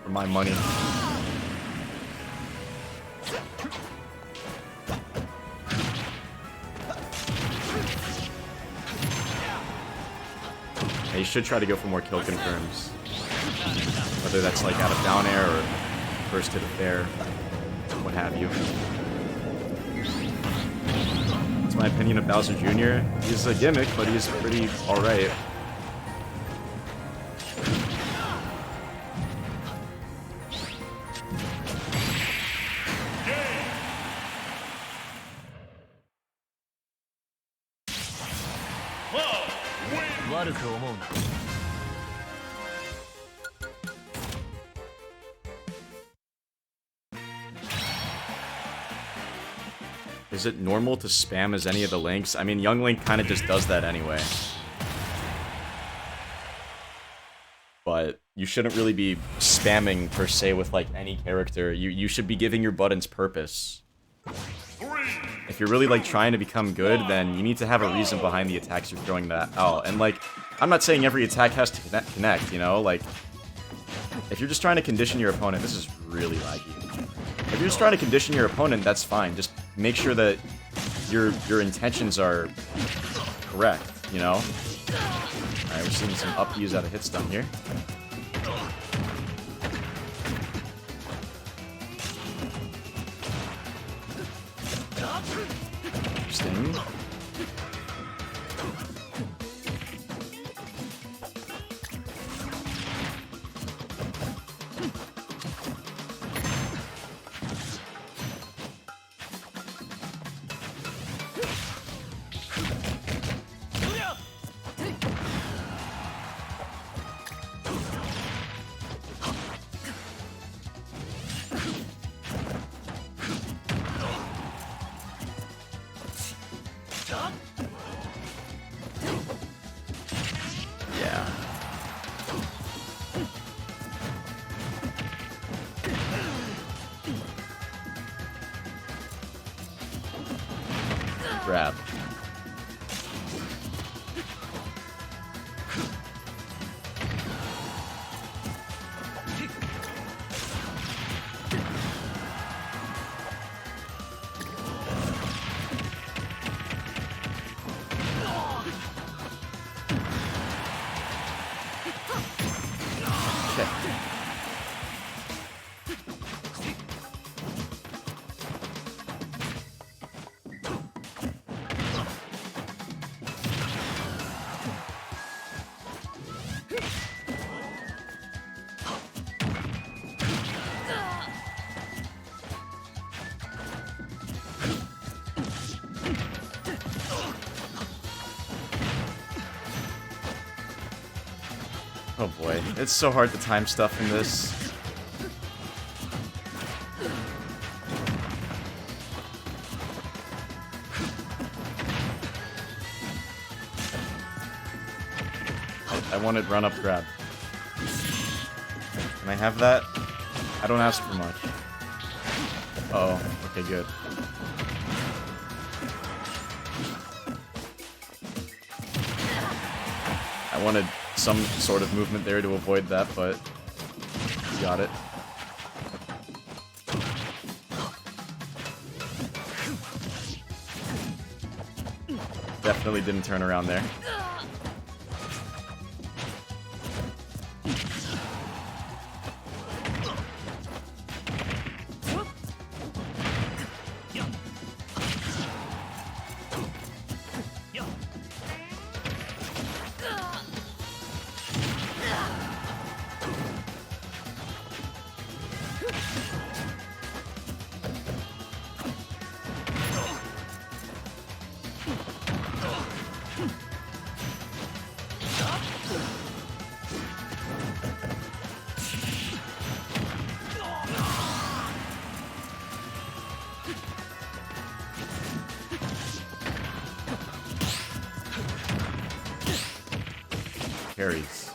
For my money. You should try to go for more kill confirms. Whether that's like out of down air or first hit of fair, what have you. That's my opinion of Bowser Jr. He's a gimmick, but he's pretty alright. is it normal to spam as any of the links? I mean, Young Link kind of just does that anyway. But you shouldn't really be spamming, per se, with, like, any character. You should be giving your buttons purpose. If you're really, like, trying to become good, then you need to have a reason behind the attacks you're throwing that out. And, like, I'm not saying every attack has to connect, you know? Like, if you're just trying to condition your opponent, this is really laggy. If you're just trying to condition your opponent, that's fine. Just make sure that your intentions are correct, you know? Alright, we're seeing some up Bs out of Hitstun here. Interesting. Yeah. Grab. Oh boy, it's so hard to time stuff in this. I wanted run up grab. Can I have that? I don't ask for much. Uh oh, okay, good. I wanted some sort of movement there to avoid that, but got it. Definitely didn't turn around there. Carries.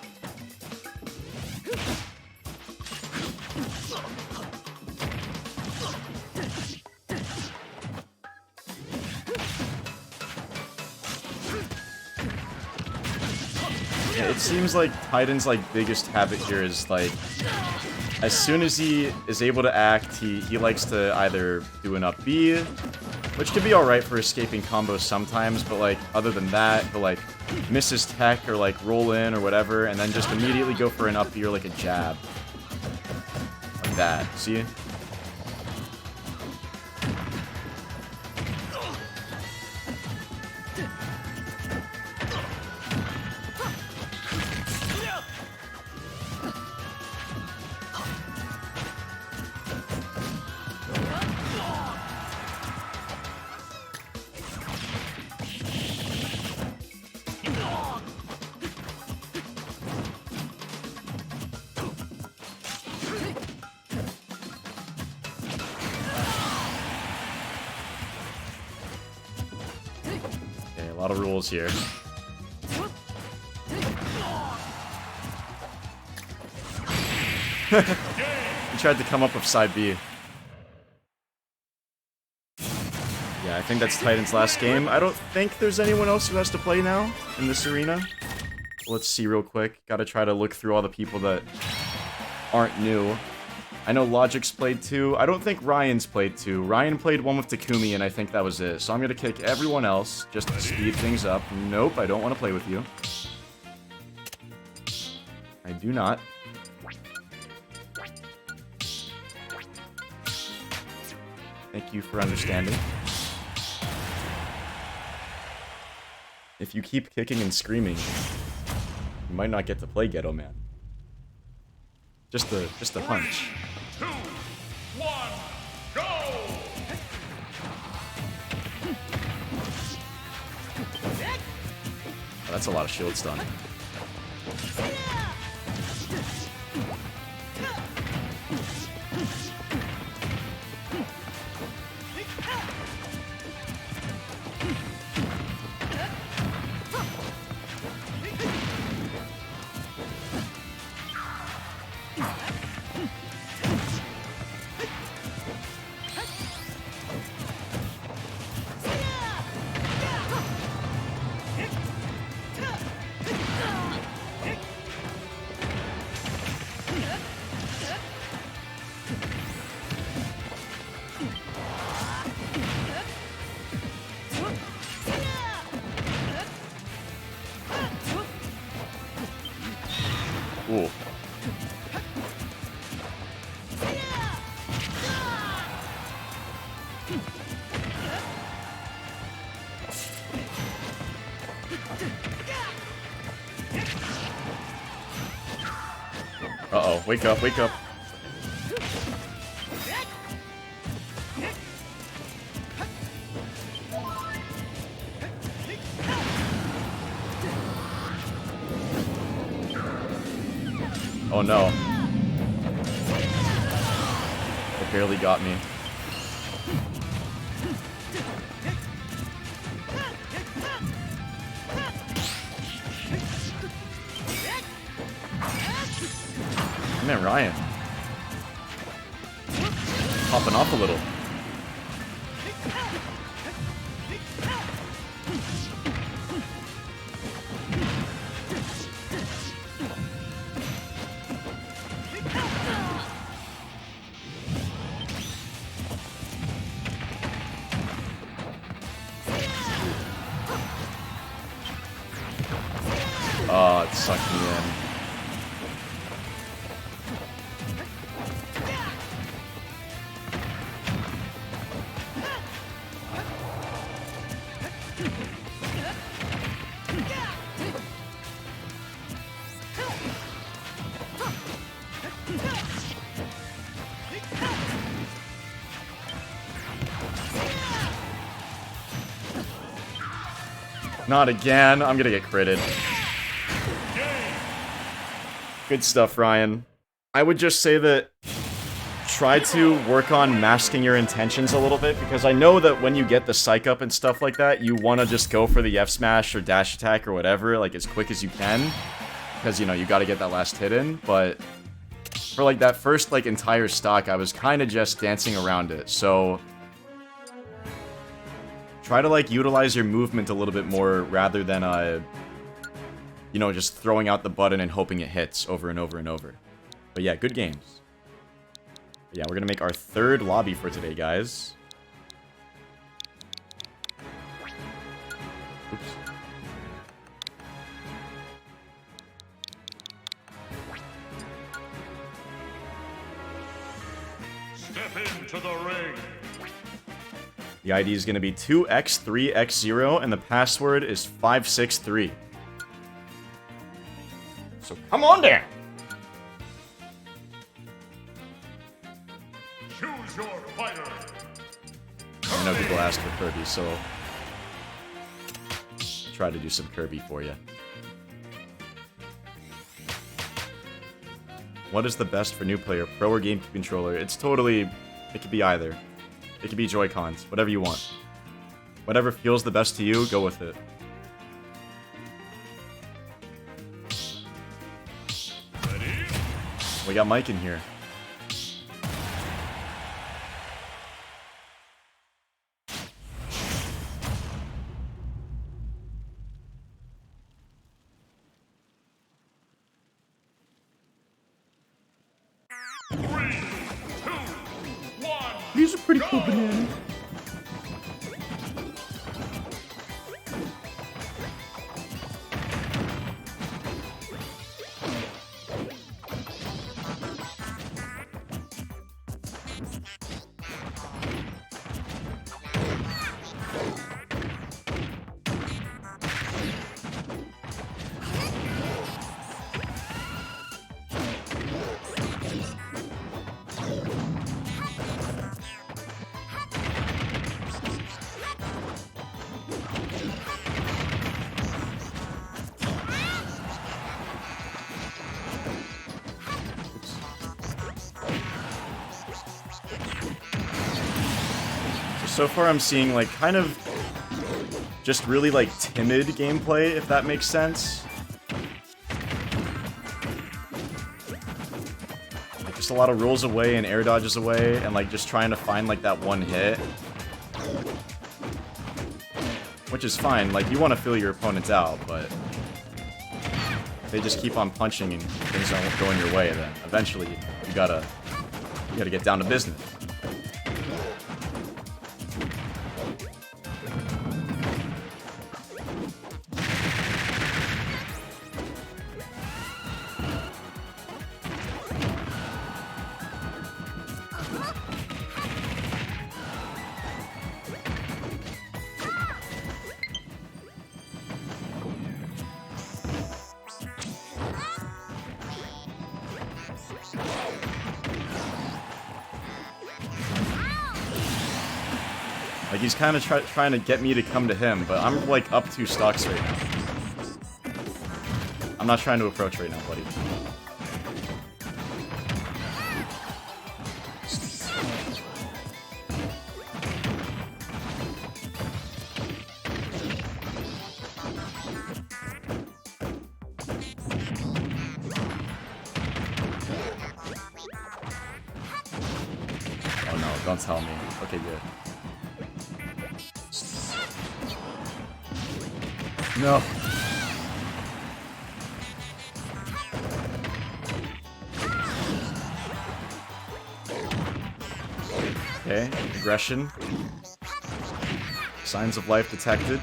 Yeah, it seems like Titan's biggest habit here is as soon as he is able to act, he likes to either do an up B, which can be alright for escaping combos sometimes, but other than that, he'll miss his tech or roll in or whatever, and then just immediately go for an up B or a jab. Like that, see? lot of rules here. He tried to come up with side B. Yeah, I think that's Titan's last game. I don't think there's anyone else who has to play now in this arena. Let's see real quick. Gotta try to look through all the people that aren't new. I know Logic's played 2. I don't think Ryan's played 2. Ryan played 1 with Takumi, and I think that was it. So I'm gonna kick everyone else just to speed things up. Nope, I don't want to play with you. I do not. Thank you for understanding. If you keep kicking and screaming, you might not get to play Ghetto Man. Just a hunch. 2, 1, go! Oh, that's a lot of shield stun. Ooh. Uh-oh, wake up, wake up. Oh no. It barely got me. Man, Ryan. Popping off a little. Oh, it sucked me in. Not again. I'm gonna get critted. Good stuff, Ryan. I would just say that try to work on masking your intentions a little bit, because I know that when you get the psych up and stuff like that, you want to just go for the F smash or dash attack or whatever, like, as quick as you can. Because, you know, you got to get that last hit in, but for, like, that first, like, entire stock, I was kind of just dancing around it, so try to, like, utilize your movement a little bit more rather than, you know, just throwing out the button and hoping it hits over and over and over. But yeah, good games. But yeah, we're gonna make our third lobby for today, guys. Oops. Step into the ring. The ID is gonna be 2x3x0, and the password is 563. So come on down! Choose your fighter. I know people ask for Kirby, so try to do some Kirby for you. What is the best for new player, Pro or GameCube controller? It's totally, it could be either. It could be Joy-Cons, whatever you want. Whatever feels the best to you, go with it. We got Mike in here. He's a pretty cool banana. So far I'm seeing like kind of just really like timid gameplay, if that makes sense. Like just a lot of rolls away and air dodges away and like just trying to find like that one hit. Which is fine, like you want to feel your opponents out, but if they just keep on punching and things aren't going your way, then eventually you gotta get down to business. Like, he's kind of trying to get me to come to him, but I'm, like, up 2 stocks right now. I'm not trying to approach right now, buddy. Oh no, don't tell me. Okay, good. No. Okay, aggression. Signs of life detected.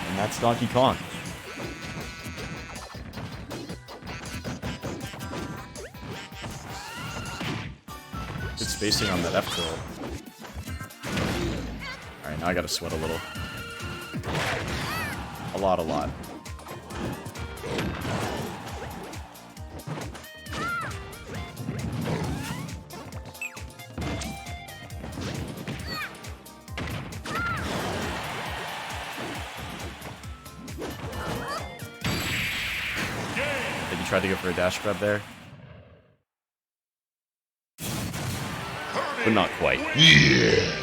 And that's Donkey Kong. Good spacing on that F throw. Alright, now I gotta sweat a little. A lot. Did you try to go for a dash grab there? But not quite. Yeah!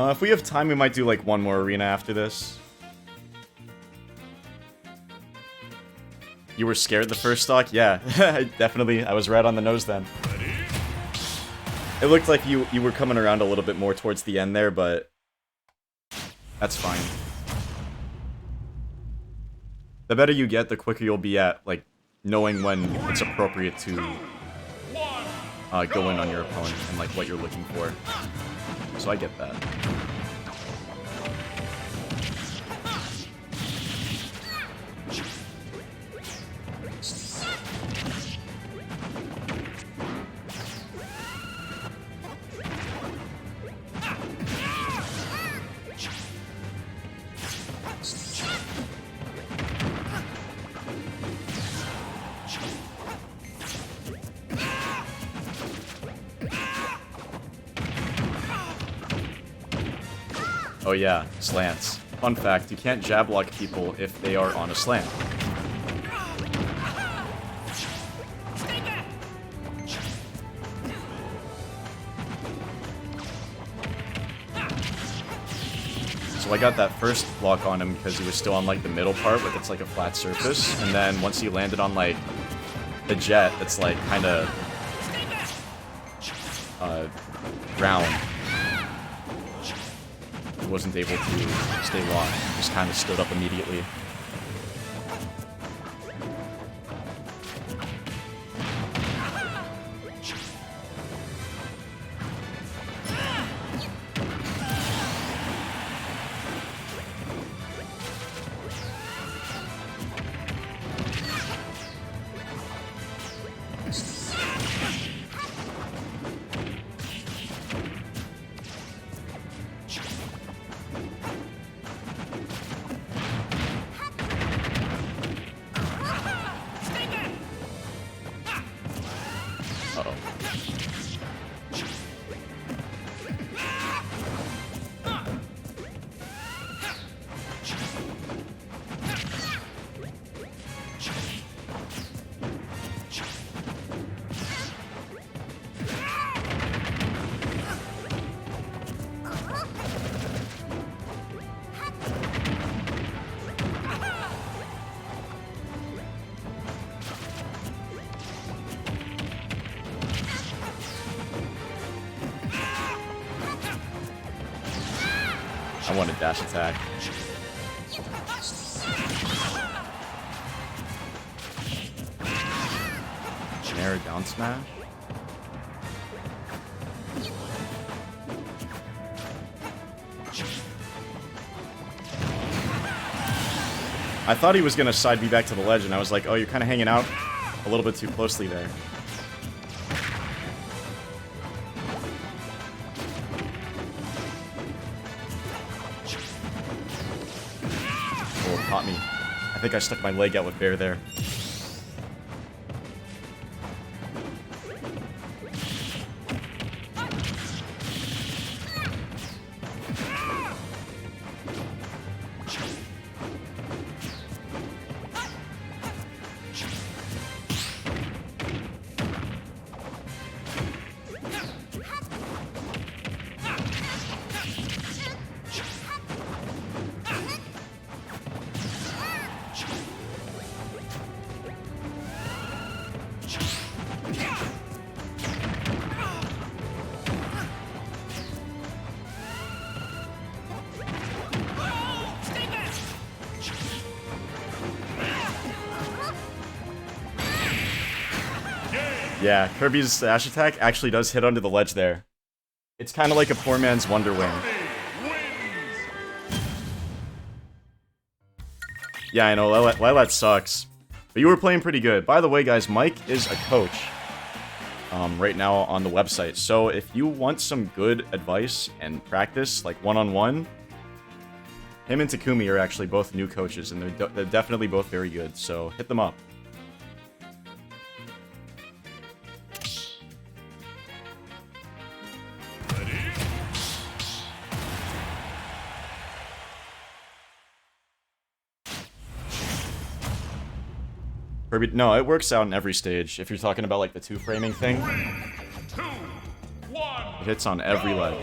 If we have time, we might do like one more arena after this. You were scared the first stock? Yeah, definitely. I was right on the nose then. It looked like you were coming around a little bit more towards the end there, but that's fine. The better you get, the quicker you'll be at, like, knowing when it's appropriate to go in on your opponent and, like, what you're looking for. So I get that. Oh yeah, slants. Fun fact, you can't jab lock people if they are on a slant. So I got that first block on him because he was still on like the middle part, but it's like a flat surface. And then once he landed on like the jet, that's like kind of round. He wasn't able to stay locked. He just kind of stood up immediately. I want a dash attack. Generic down smash. I thought he was gonna side B back to the ledge, and I was like, oh, you're kind of hanging out a little bit too closely there. Caught me. I think I stuck my leg out with Bear there. Yeah, Kirby's dash attack actually does hit under the ledge there. It's kind of like a poor man's Wonder Wing. Yeah, I know, Lilat sucks. But you were playing pretty good. By the way, guys, Mike is a coach right now on the website. So if you want some good advice and practice, like one-on-one, him and Takumi are actually both new coaches, and they're definitely both very good. So hit them up. Kirby, no, it works out in every stage. If you're talking about like the two-framing thing, 3, 2, 1, it hits on every ledge.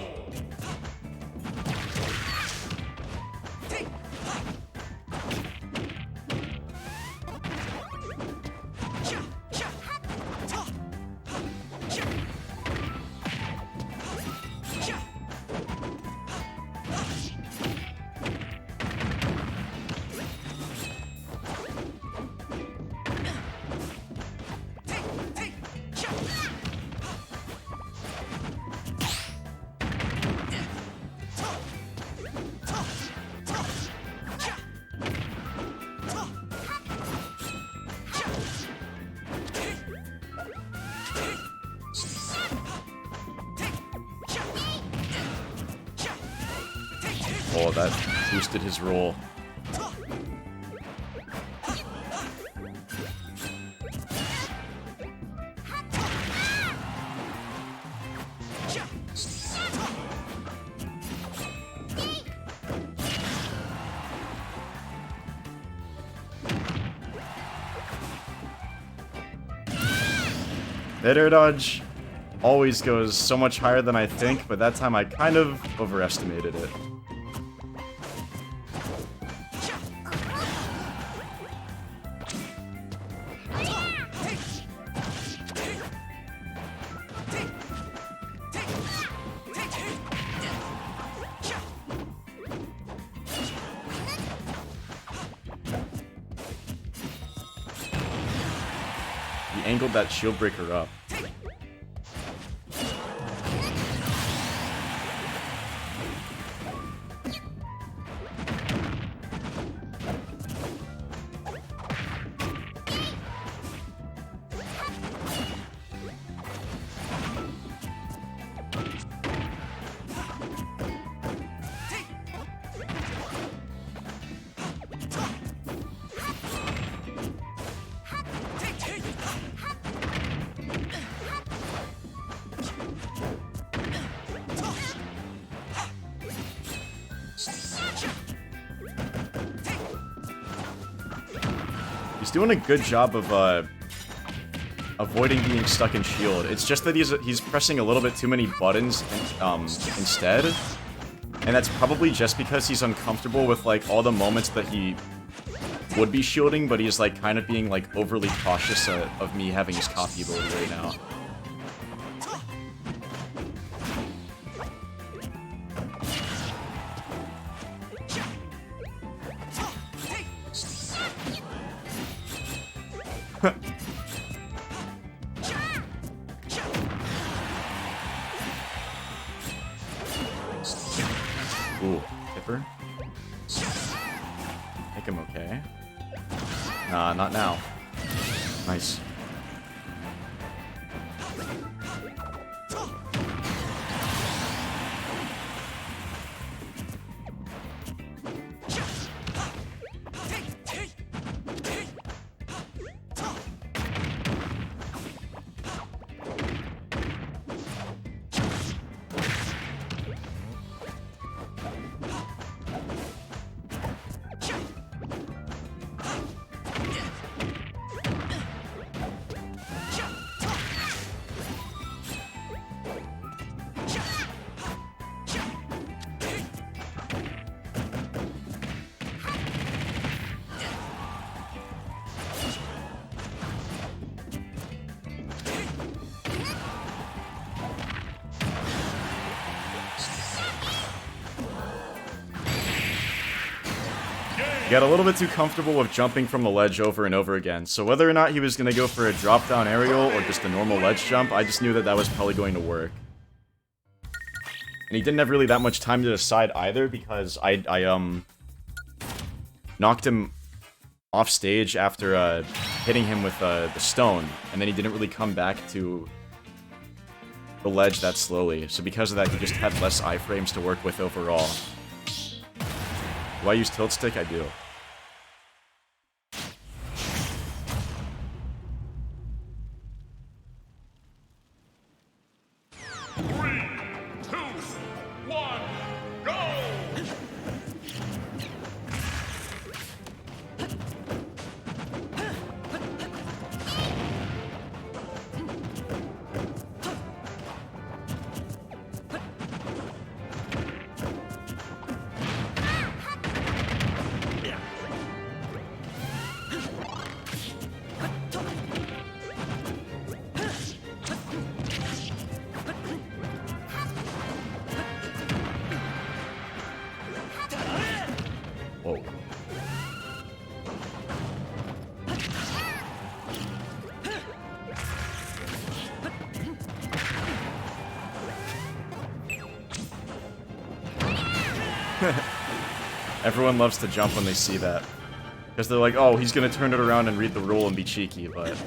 Oh, that boosted his roll. That air dodge always goes so much higher than I think, but that time I kind of overestimated it. angled that shield breaker up. He's doing a good job of avoiding being stuck in shield. It's just that he's pressing a little bit too many buttons instead, and that's probably just because he's uncomfortable with like all the moments that he would be shielding, but he's like kind of being like overly cautious of me having his copy ability right now. Ooh, Tipper. Make him okay. Nah, not now. Nice. Got a little bit too comfortable with jumping from the ledge over and over again, so whether or not he was going to go for a drop-down aerial or just a normal ledge jump, I just knew that that was probably going to work. And he didn't have really that much time to decide either, because I knocked him off stage after hitting him with the stone, and then he didn't really come back to the ledge that slowly, so because of that he just had less iframes to work with overall. Do I use tilt stick? I do. Whoa. Everyone loves to jump when they see that. Because they're like, oh, he's gonna turn it around and read the rule and be cheeky, but...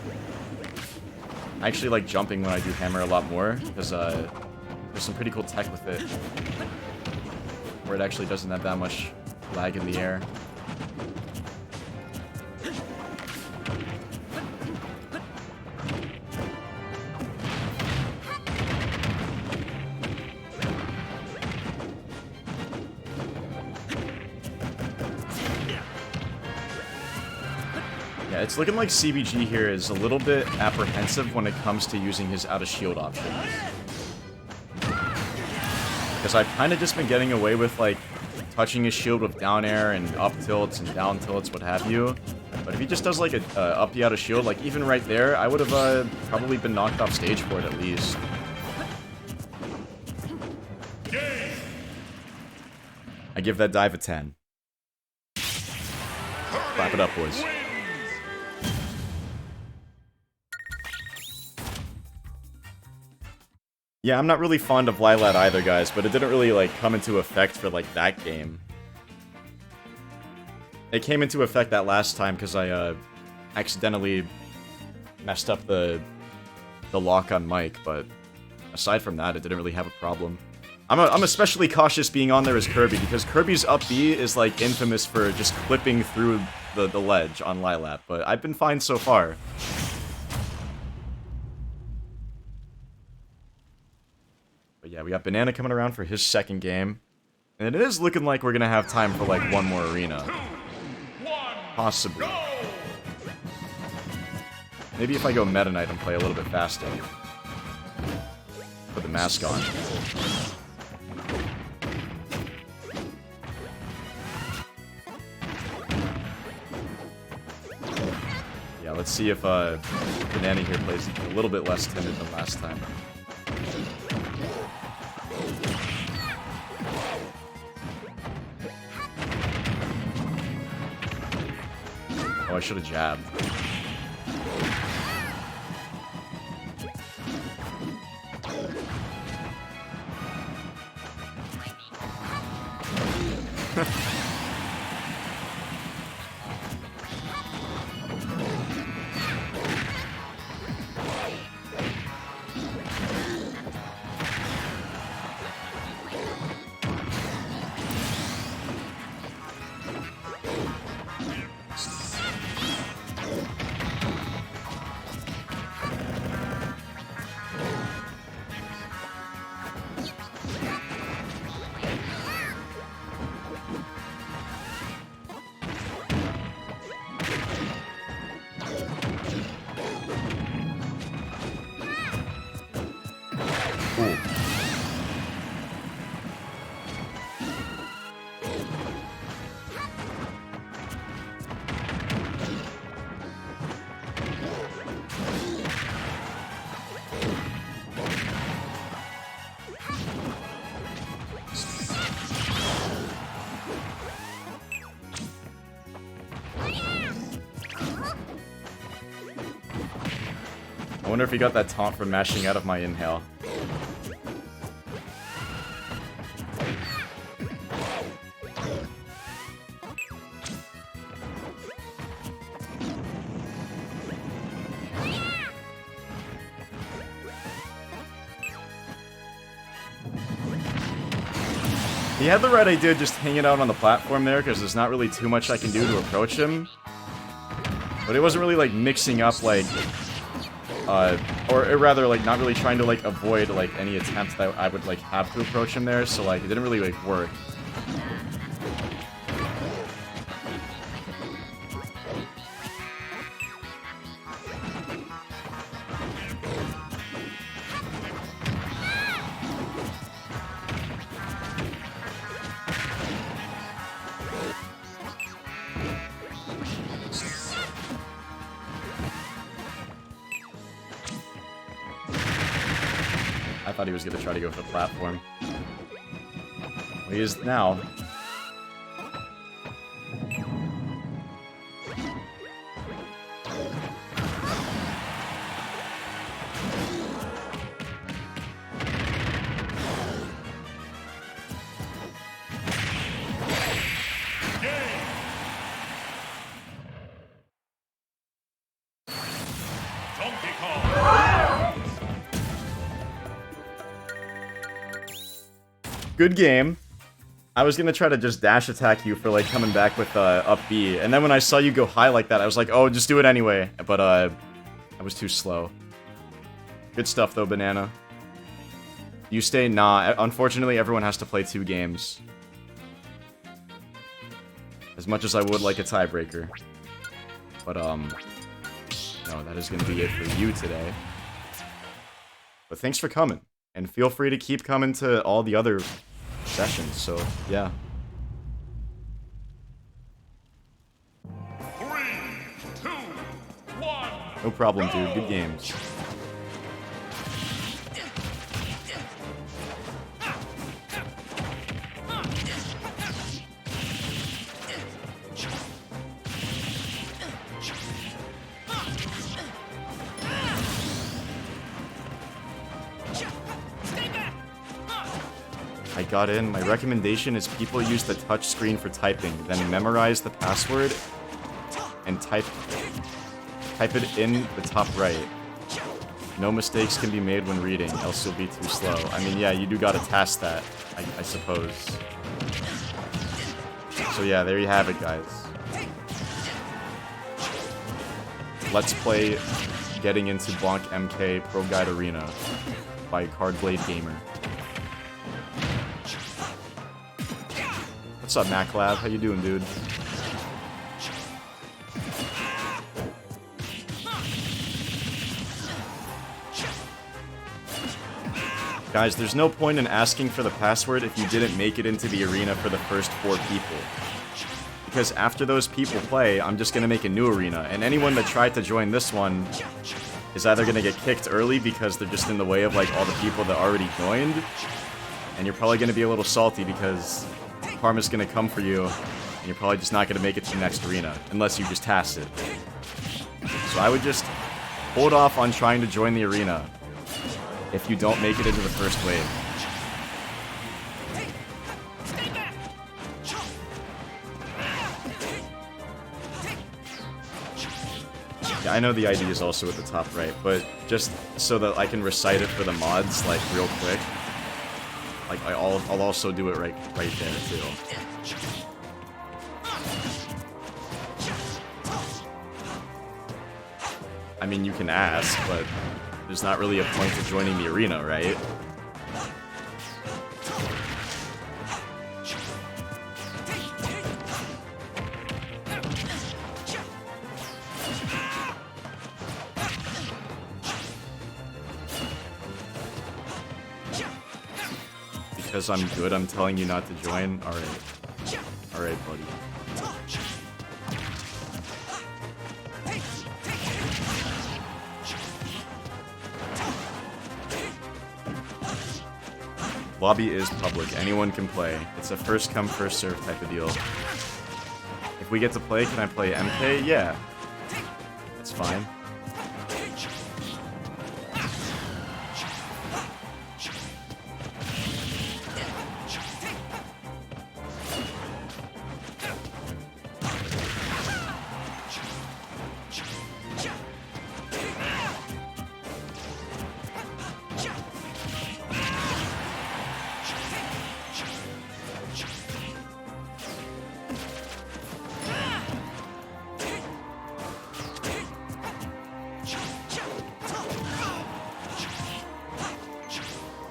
I actually like jumping when I do hammer a lot more, because there's some pretty cool tech with it. Where it actually doesn't have that much lag in the air. Yeah, it's looking like CBG here is a little bit apprehensive when it comes to using his out-of-shield options. Because I've kind of just been getting away with, like, touching his shield with down air and up tilts and down tilts, what have you. But if he just does, like, a up out of shield, like, even right there, I would have probably been knocked off stage for it at least. I give that dive a 10. Clap it up, boys. Yeah, I'm not really fond of Lilat either, guys, but it didn't really, like, come into effect for, like, that game. It came into effect that last time because I, accidentally messed up the lock on Mike, but aside from that, it didn't really have a problem. I'm especially cautious being on there as Kirby, because Kirby's up B is, like, infamous for just clipping through the ledge on Lilat, but I've been fine so far. But yeah, we got Banana coming around for his second game. And it is looking like we're gonna have time for, like, one more arena. Possibly. Maybe if I go Meta Knight and play a little bit faster. Put the mask on. Yeah, let's see if Banana here plays a little bit less timid than last time. Oh, I should have jabbed. I wonder if he got that taunt from mashing out of my inhale. He had the right idea just hanging out on the platform there, because there's not really too much I can do to approach him. But it wasn't really, like, mixing up, like... or rather, like, not really trying to, like, avoid, like, any attempt that I would, like, have to approach him there, so, like, it didn't really, like, work. I thought he was going to try to go for the platform. Well, he is now. Good game. I was gonna try to just dash attack you for, like, coming back with up B, and then when I saw you go high like that, I was like, oh, just do it anyway. But I was too slow. Good stuff though, Banana. You stay? Nah. Unfortunately, everyone has to play 2 games. As much as I would like a tiebreaker. But no, that is gonna be it for you today. But thanks for coming. And feel free to keep coming to all the other sessions, so, yeah. 3, 2, 1. No problem, dude. Good games. I got in. My recommendation is people use the touch screen for typing, then memorize the password and type it in the top right. No mistakes can be made when reading, else you'll be too slow. I mean, yeah, you do gotta task that, I suppose. So yeah, there you have it, guys. Let's play getting into BONK MK Pro Guide Arena by Cardblade Gamer. What's up, MacLab? How you doing, dude? Guys, there's no point in asking for the password if you didn't make it into the arena for the first 4 people. Because after those people play, I'm just gonna make a new arena, and anyone that tried to join this one is either gonna get kicked early because they're just in the way of like all the people that already joined, and you're probably gonna be a little salty because karma's gonna come for you, and you're probably just not gonna make it to the next arena, unless you just task it. So I would just hold off on trying to join the arena if you don't make it into the first wave. Yeah, I know the ID is also at the top right, but just so that I can recite it for the mods, like, real quick. Like, I'll also do it right there, too. I mean, you can ask, but there's not really a point to joining the arena, right? Because I'm good, I'm telling you not to join? Alright. Alright, buddy. Lobby is public. Anyone can play. It's a first come, first serve type of deal. If we get to play, can I play MK? Yeah. That's fine.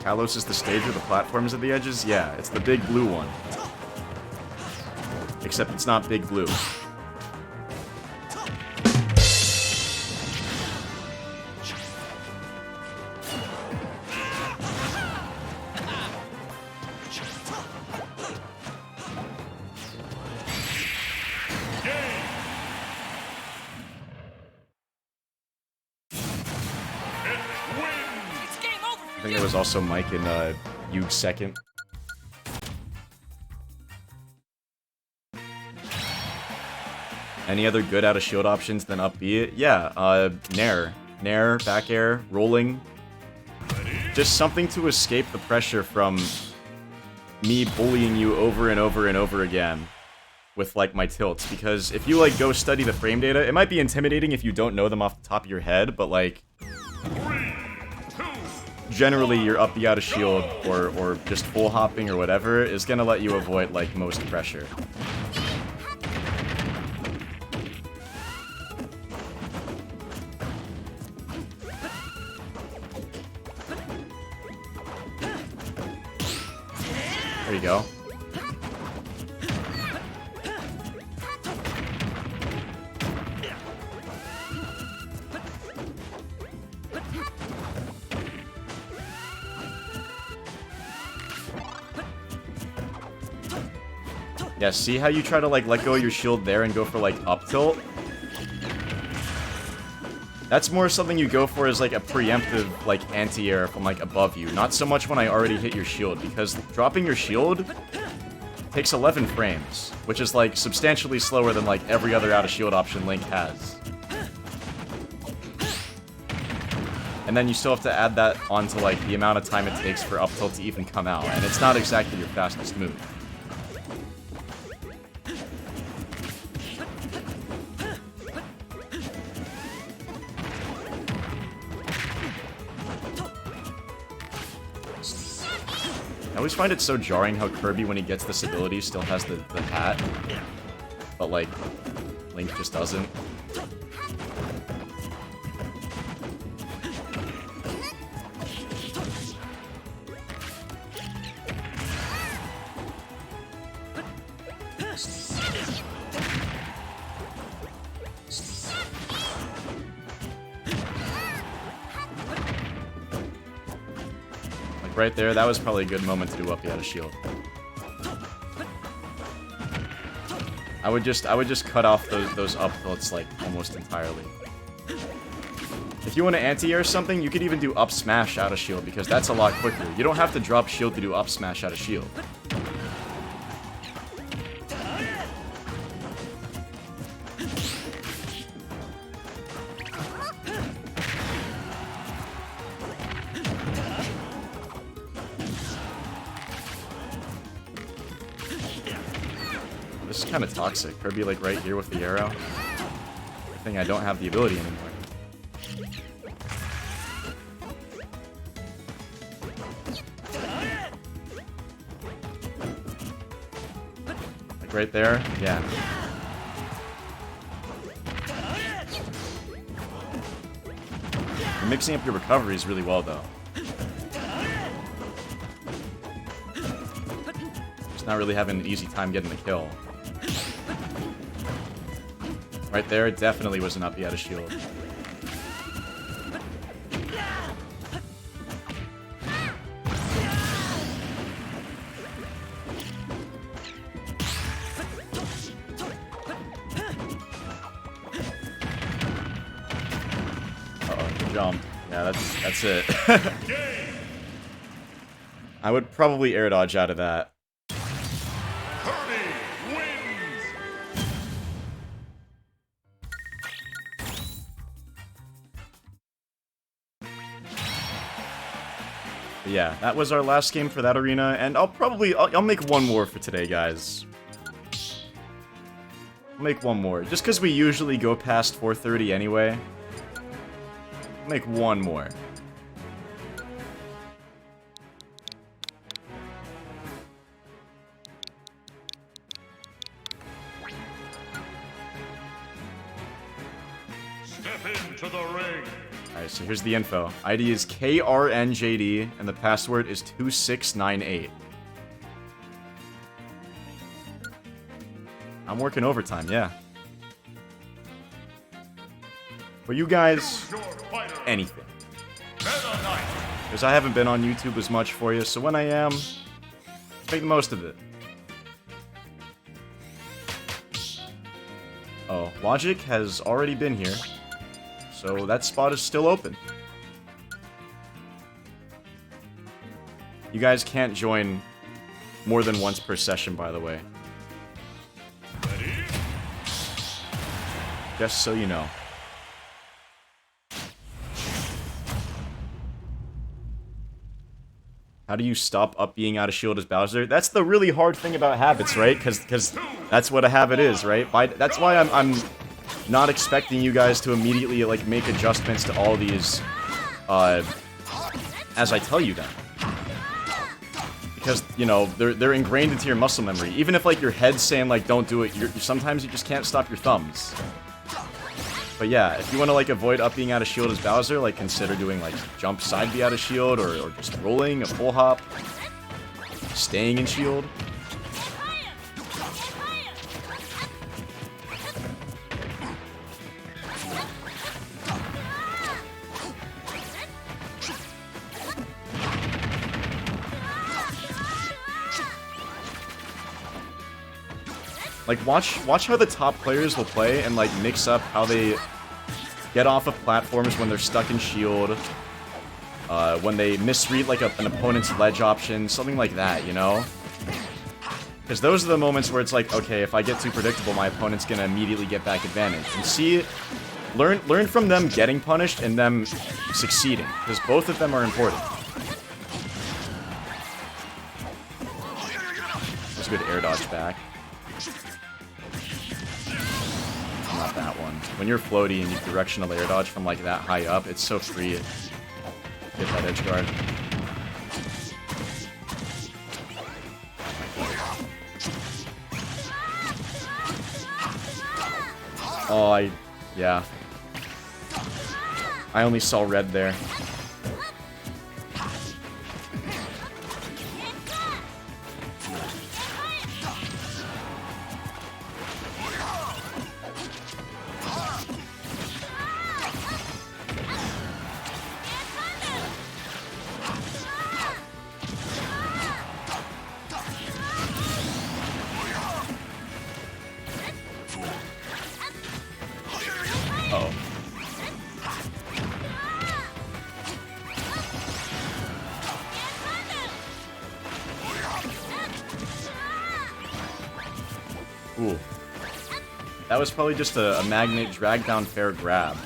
Kalos is the stage with the platforms at the edges? Yeah, it's the big blue one. Except it's not big blue. I think there was also Mike and Joek second. Any other good out of shield options than up B? Yeah, Nair, back air, rolling. Just something to escape the pressure from me bullying you over and over and over again with like my tilts. Because if you like go study the frame data, it might be intimidating if you don't know them off the top of your head, but like generally your up B out of shield or just full hopping or whatever is gonna let you avoid like most pressure. There you go. Yeah, see how you try to like let go of your shield there and go for like up tilt? That's more something you go for as like a preemptive like anti-air from like above you, not so much when I already hit your shield, because dropping your shield takes 11 frames, which is like substantially slower than like every other out of shield option Link has. And then you still have to add that onto, like, the amount of time it takes for up tilt to even come out. And it's not exactly your fastest move. I always find it so jarring how Kirby, when he gets this ability, still has the hat. But, like, Link just doesn't. Right there, that was probably a good moment to do up out of shield. I would just cut off those up tilts like almost entirely. If you want to anti-air something, you could even do up smash out of shield because that's a lot quicker. You don't have to drop shield to do up smash out of shield. This is kind of toxic. Kirby, like, right here with the arrow. I think I don't have the ability anymore. Like, right there? Yeah. You're mixing up your recoveries really well, though. Just not really having an easy time getting the kill. Right there, definitely was an up out of shield. Uh-oh, jump. Yeah, that's it. I would probably air dodge out of that. But yeah, that was our last game for that arena, and I'll make one more for today, guys. I'll make one more, just because we usually go past 4:30 anyway. I'll make one more. Step into the ring. Alright, so here's the info. ID is KRNJD, and the password is 2698. I'm working overtime, yeah. For you guys, anything. Because I haven't been on YouTube as much for you, so when I am, make the most of it. Oh, Logic has already been here. So that spot is still open. You guys can't join more than once per session, by the way. Ready? Just so you know. How do you stop up being out of shield as Bowser? That's the really hard thing about habits, right? Because that's what a habit is, right? That's why I'm not expecting you guys to immediately, like, make adjustments to all these, as I tell you them. Because, you know, they're ingrained into your muscle memory. Even if, like, your head's saying, like, don't do it, sometimes you just can't stop your thumbs. But yeah, if you want to, like, avoid up being out of shield as Bowser, like, consider doing, like, jump side B out of shield, or just rolling, a full hop, staying in shield. Like, watch how the top players will play and, like, mix up how they get off of platforms when they're stuck in shield, when they misread, like, an opponent's ledge option, something like that, you know? Because those are the moments where it's like, okay, if I get too predictable, my opponent's gonna immediately get back advantage. And see, Learn from them getting punished and them succeeding, because both of them are important. That's a good air dodge back. Not that one. When you're floaty and you directional air dodge from like that high up, it's so free. Get that edge guard. Oh, yeah. I only saw red there. Ooh. That was probably just a magnet drag down fair grab.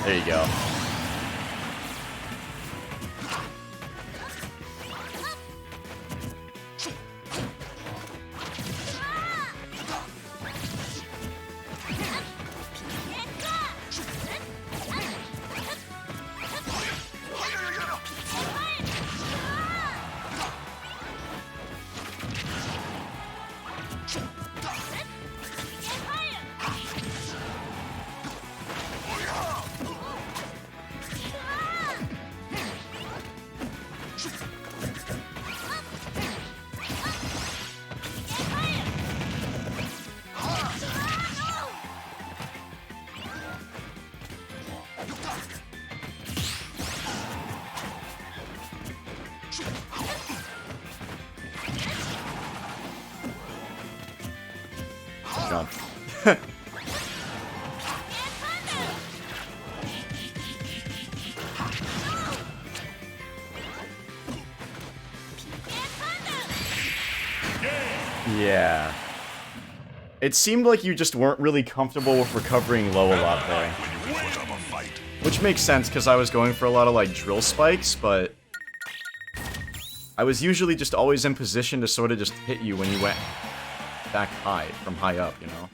There you go. Jump. Yeah. It seemed like you just weren't really comfortable with recovering low a lot there. Which makes sense, because I was going for a lot of, like, drill spikes, but I was usually just always in position to sort of just hit you when you went back high, from high up, you know?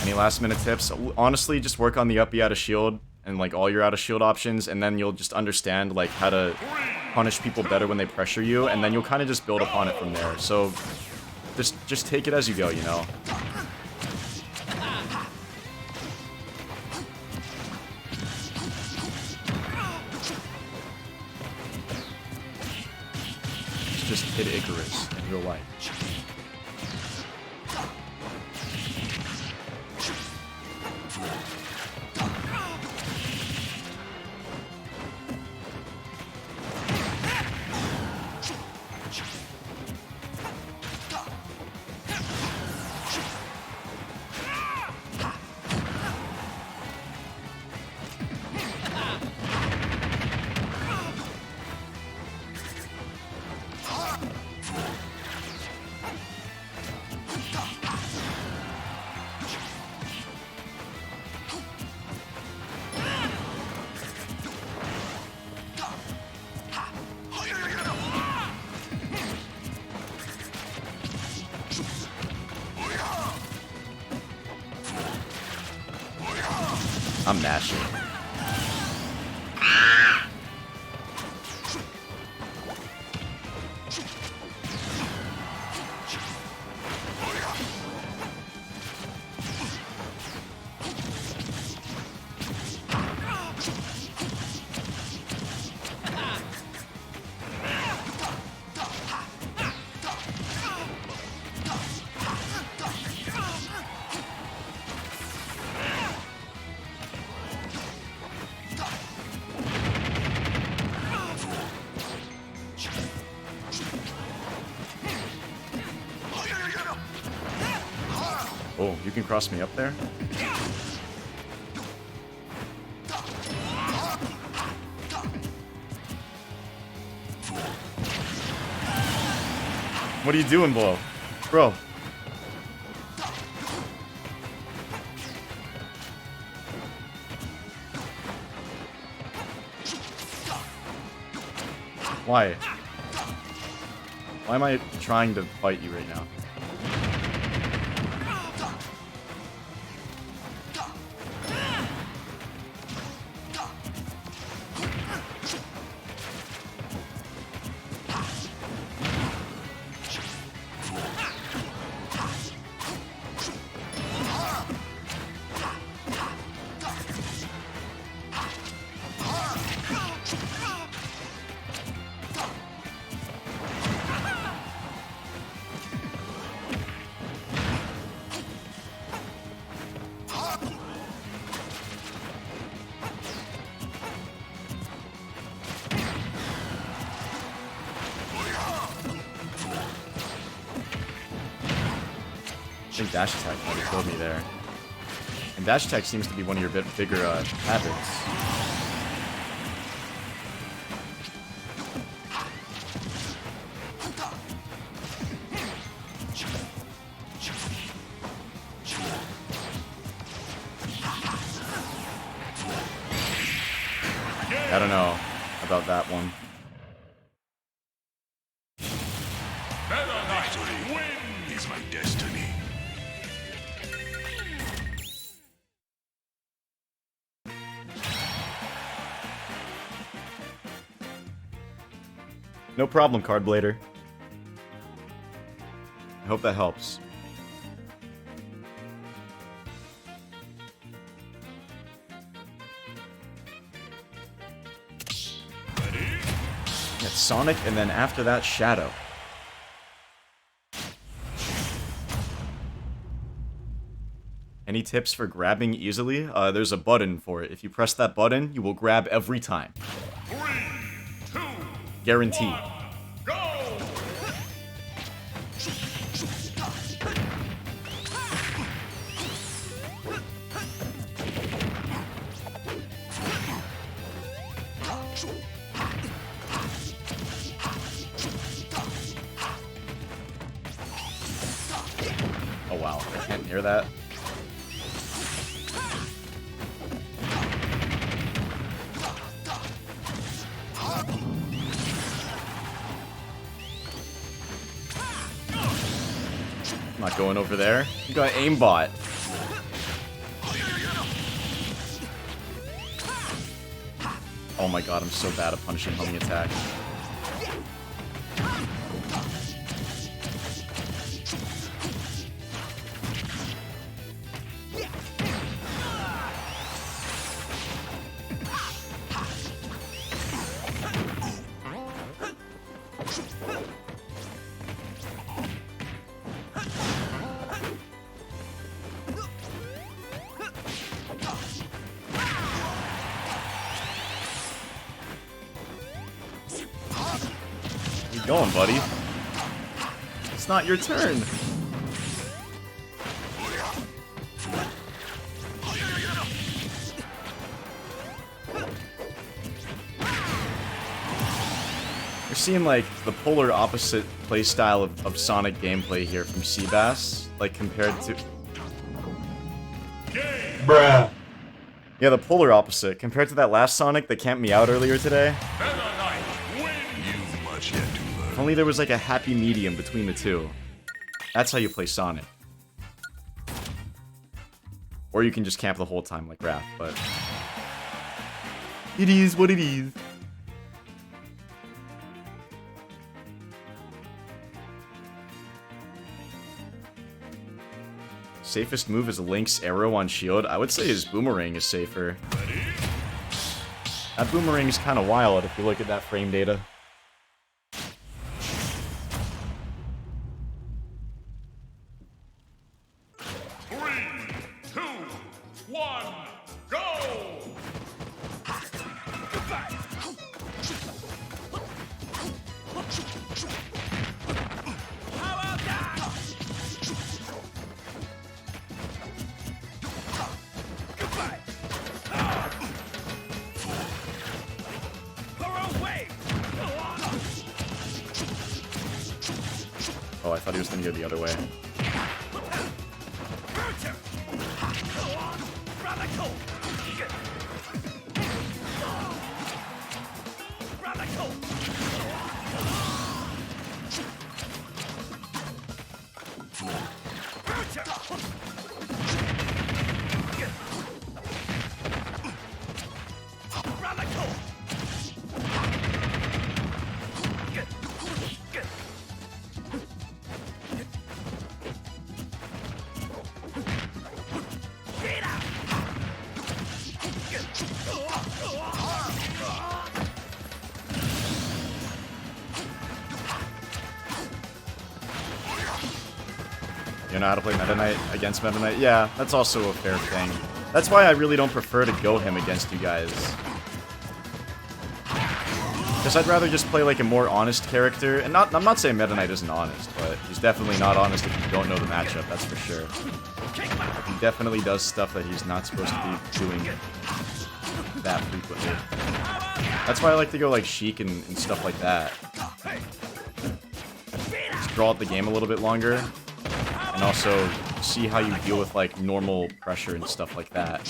Any last minute tips? Honestly, just work on the up B out of shield and like all your out of shield options, and then you'll just understand like how to punish people better when they pressure you, and then you'll kind of just build upon it from there. So just take it as you go, you know? Just hit Icarus in real life. I'm mashing. Oh, you can cross me up there? What are you doing, Blow? Bro. Why? Why am I trying to fight you right now? I think dash attack might have killed me there. And dash attack seems to be one of your bigger habits. I don't know about that one. Victory is my destiny. No problem, Card Blader. I hope that helps. It's Sonic, and then after that, Shadow. Any tips for grabbing easily? There's a button for it. If you press that button, you will grab every time. 3, 2, Guaranteed. 1, go! Oh wow, I can't hear that. I'm not going over there. You got aimbot. Oh my god, I'm so bad at punishing homing attack. Where you going, buddy? It's not your turn. You're seeing like the polar opposite playstyle of Sonic gameplay here from Seabass, like compared to Bruh. yeah, the polar opposite compared to that last Sonic that camped me out earlier today. You've much yet to learn. If only there was like a happy medium between the two. That's how you play Sonic. Or you can just camp the whole time like Raph, but it is what it is. Safest move is Link's arrow on shield. I would say his boomerang is safer. That boomerang is kind of wild if you look at that frame data. Oh, I thought he was gonna go the other way. You know how to play Meta Knight against Meta Knight? Yeah, that's also a fair thing. That's why I really don't prefer to go him against you guys. Because I'd rather just play like a more honest character. And I'm not saying Meta Knight isn't honest, but he's definitely not honest if you don't know the matchup, that's for sure. He definitely does stuff that he's not supposed to be doing that frequently. That's why I like to go like Sheik and stuff like that. Just draw out the game a little bit longer. And also see how you deal with like normal pressure and stuff like that.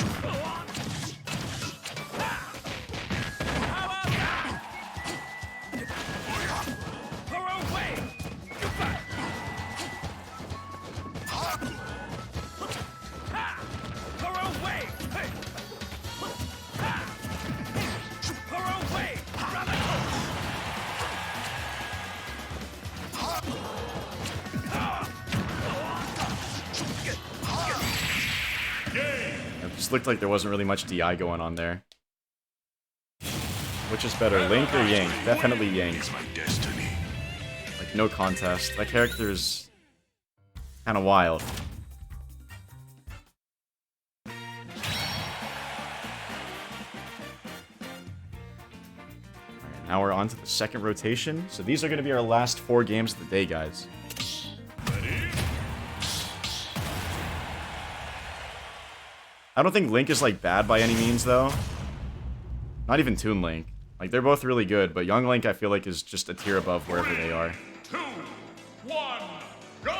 Just looked like there wasn't really much DI going on there. Which is better, Link or Yang? Definitely Yang. Like, no contest. That character's kind of wild. Alright, now we're on to the second rotation. So these are going to be our last 4 games of the day, guys. I don't think Link is, like, bad by any means, though. Not even Toon Link. Like, they're both really good, but Young Link, I feel like, is just a tier above wherever they are. 2, 1, go!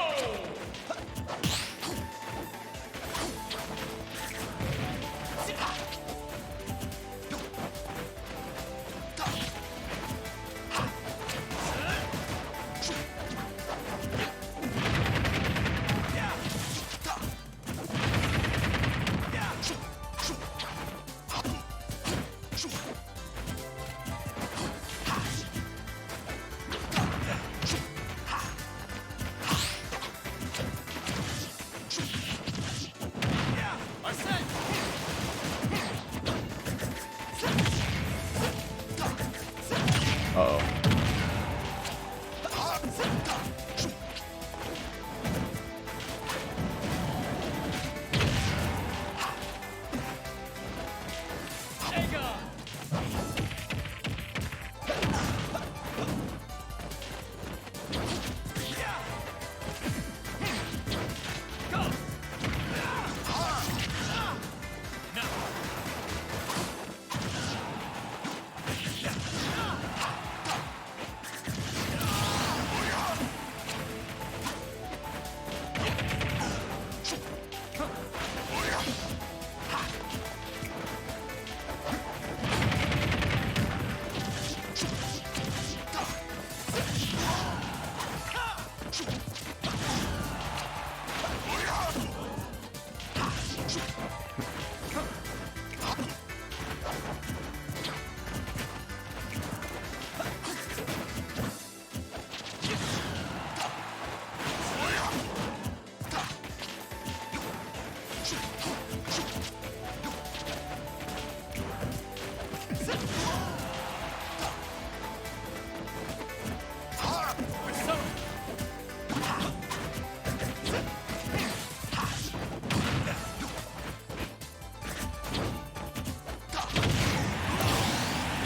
Uh-oh.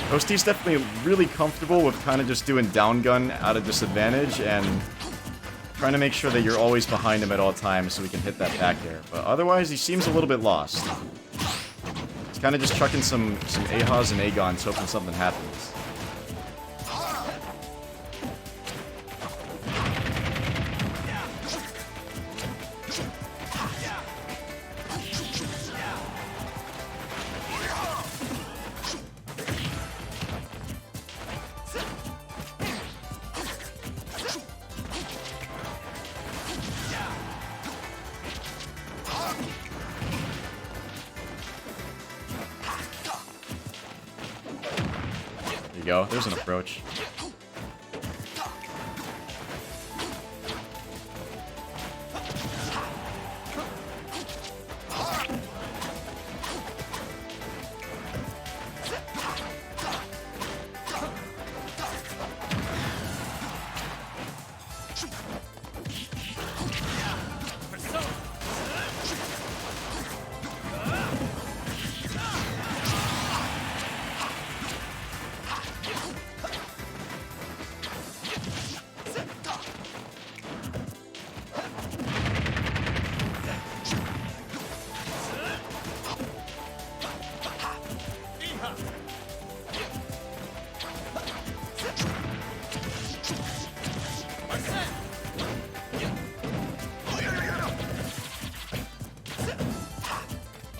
Toasty's definitely really comfortable with kind of just doing down gun out of disadvantage and trying to make sure that you're always behind him at all times so we can hit that back air. But otherwise, he seems a little bit lost. He's kind of just chucking some Ahas and Agons, hoping something happens. go. There's an approach.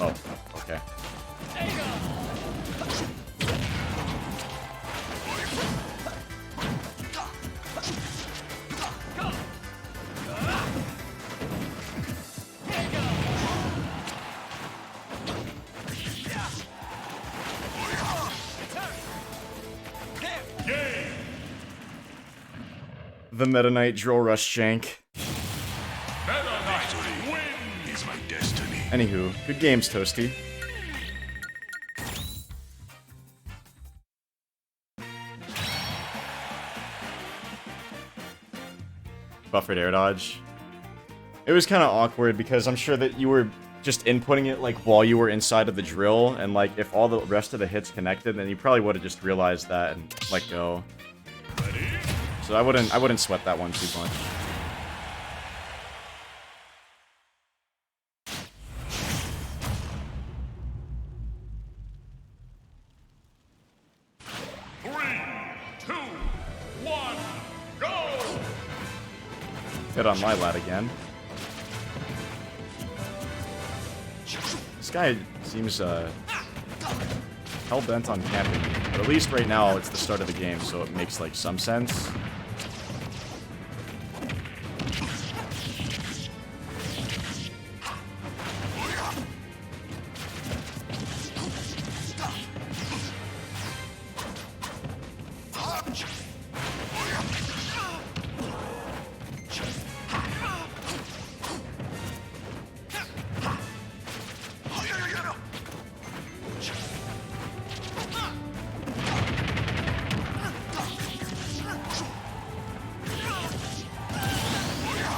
Oh, okay. The Meta Knight Drill Rush Jank. Is my destiny. Anywho, good games, Toasty. Buffered air dodge. It was kind of awkward because I'm sure that you were just inputting it like while you were inside of the drill, and like if all the rest of the hits connected, then you probably would have just realized that and let go. So I wouldn't sweat that one too much. Hit on Lilat again. This guy seems hell-bent on camping, but at least right now it's the start of the game, so it makes like some sense.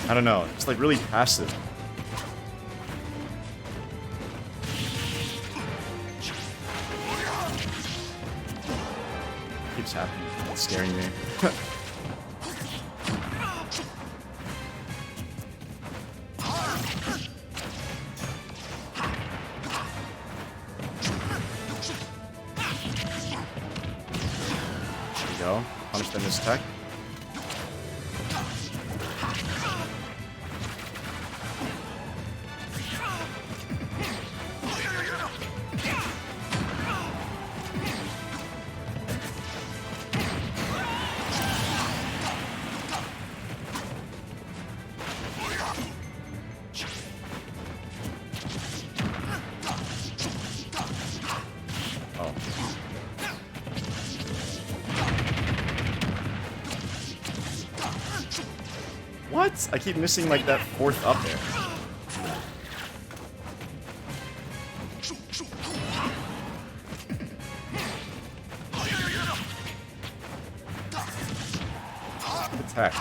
I don't know, it's like really passive. Keeps happening, it's scaring me. There we go, punish them this tech. What? I keep missing like that fourth up there. Attack.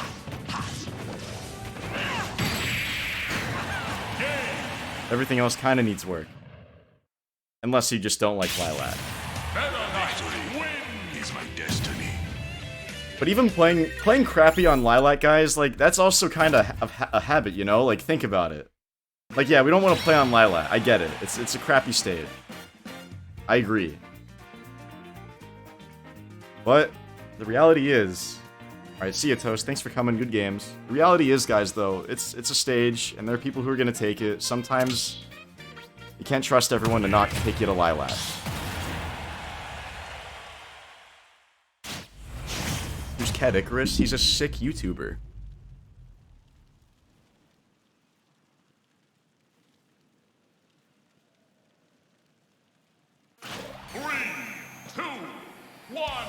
Everything else kind of needs work. Unless you just don't like Lilat. Is my destiny. But even playing crappy on Lilat, guys, like, that's also kind of a habit, you know? Like, think about it. Like, yeah, we don't want to play on Lilat. I get it. It's a crappy stage. I agree. But the reality is... Alright, see ya, Toast. Thanks for coming. Good games. The reality is, guys, though, it's a stage, and there are people who are going to take it. Sometimes you can't trust everyone to not take you to Lilat. Who's Cat Icarus? He's a sick YouTuber. Three, two, one,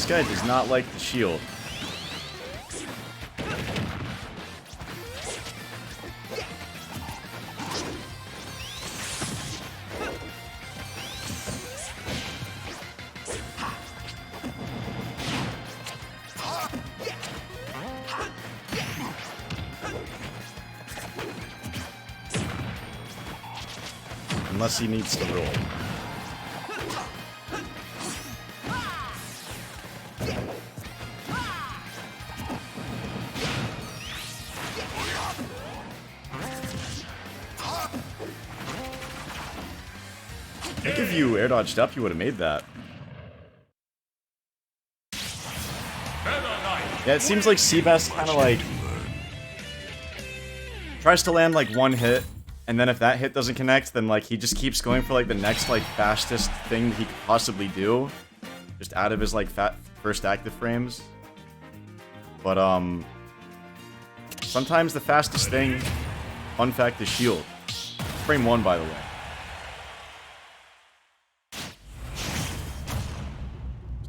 This guy does not like the shield. Unless he needs to roll. I think if you air dodged up, you would have made that. Yeah, it seems like Seabass kind of like tries to land like one hit, and then if that hit doesn't connect, then like he just keeps going for like the next like fastest thing that he could possibly do, just out of his like first active frames. But sometimes the fastest thing, fun fact, is shield. Frame 1, by the way.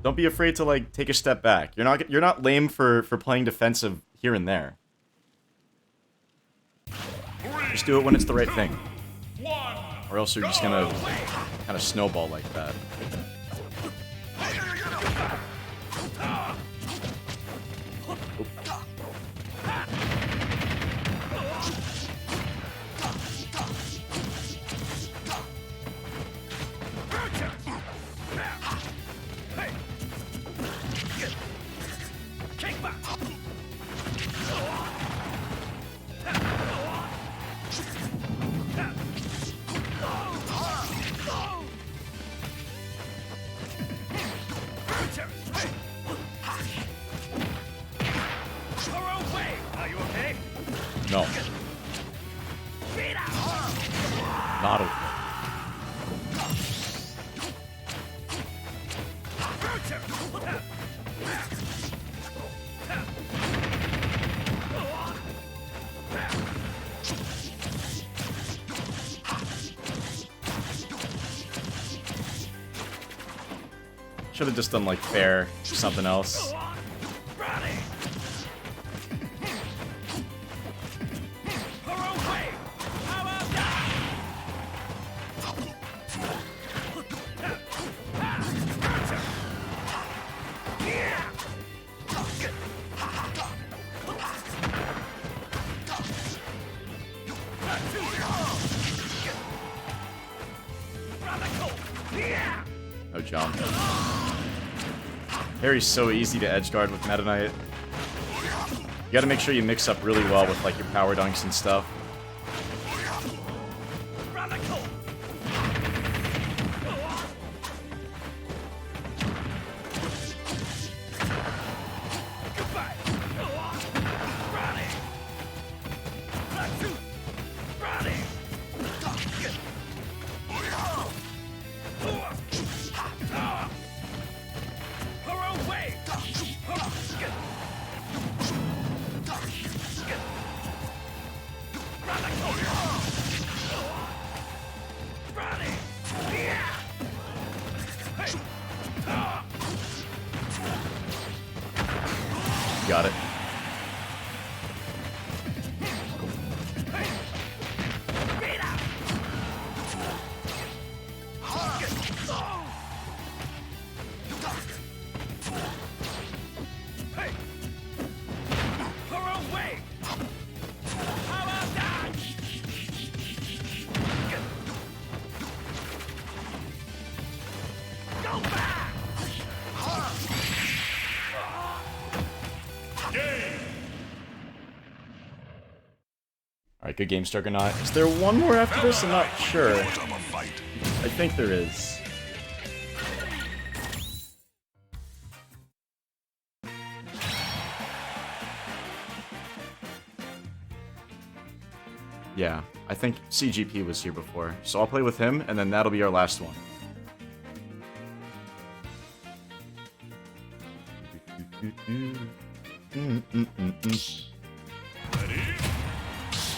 Don't be afraid to like take a step back. You're not lame for playing defensive here and there. Just do it when it's the right thing. Or else you're just gonna kind of snowball like that. No. Not okay. Should have just done like fair or something else. No jump. Harry's so easy to edge guard with Meta Knight. You gotta make sure you mix up really well with like your power dunks and stuff. Got it. good game start or not. Is there one more after this? I'm not sure. I think there is. Yeah, I think CGP was here before. So I'll play with him, and then that'll be our last one.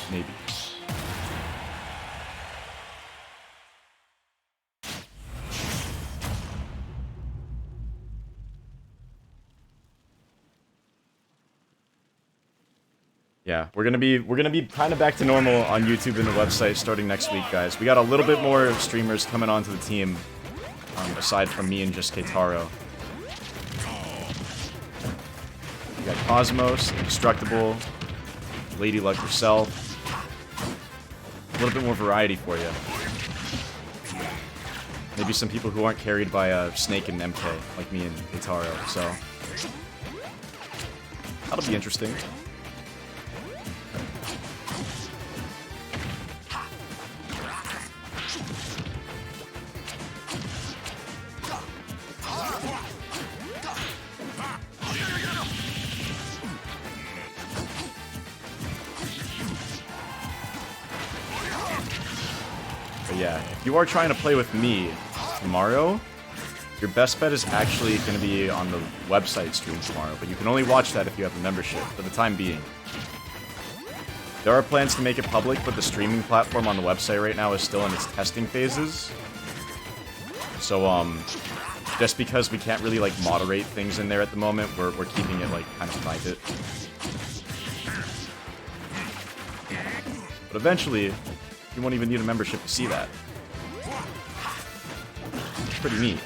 Maybe. Yeah, we're gonna be kind of back to normal on YouTube and the website starting next week, guys. We got a little bit more streamers coming onto the team, aside from me and just Keitaro. We got Cosmos, Indestructible, Lady Luck herself. A little bit more variety for you. Maybe some people who aren't carried by Snake and MK, like me and Keitaro, so that'll be interesting. Yeah, if you are trying to play with me tomorrow, your best bet is actually going to be on the website stream tomorrow, but you can only watch that if you have a membership, for the time being. There are plans to make it public, but the streaming platform on the website right now is still in its testing phases. So, just because we can't really, like, moderate things in there at the moment, we're keeping it, like, kind of private. But eventually, you won't even need a membership to see that. It's pretty neat.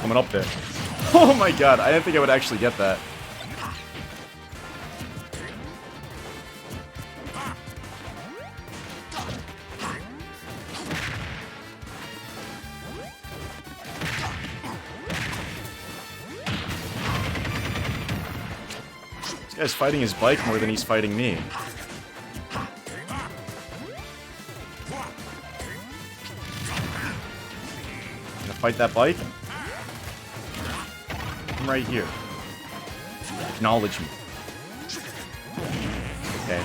Coming up there. Oh my god, I didn't think I would actually get that. This guy's fighting his bike more than he's fighting me. Gonna fight that bike? I'm right here. Acknowledge me. Okay.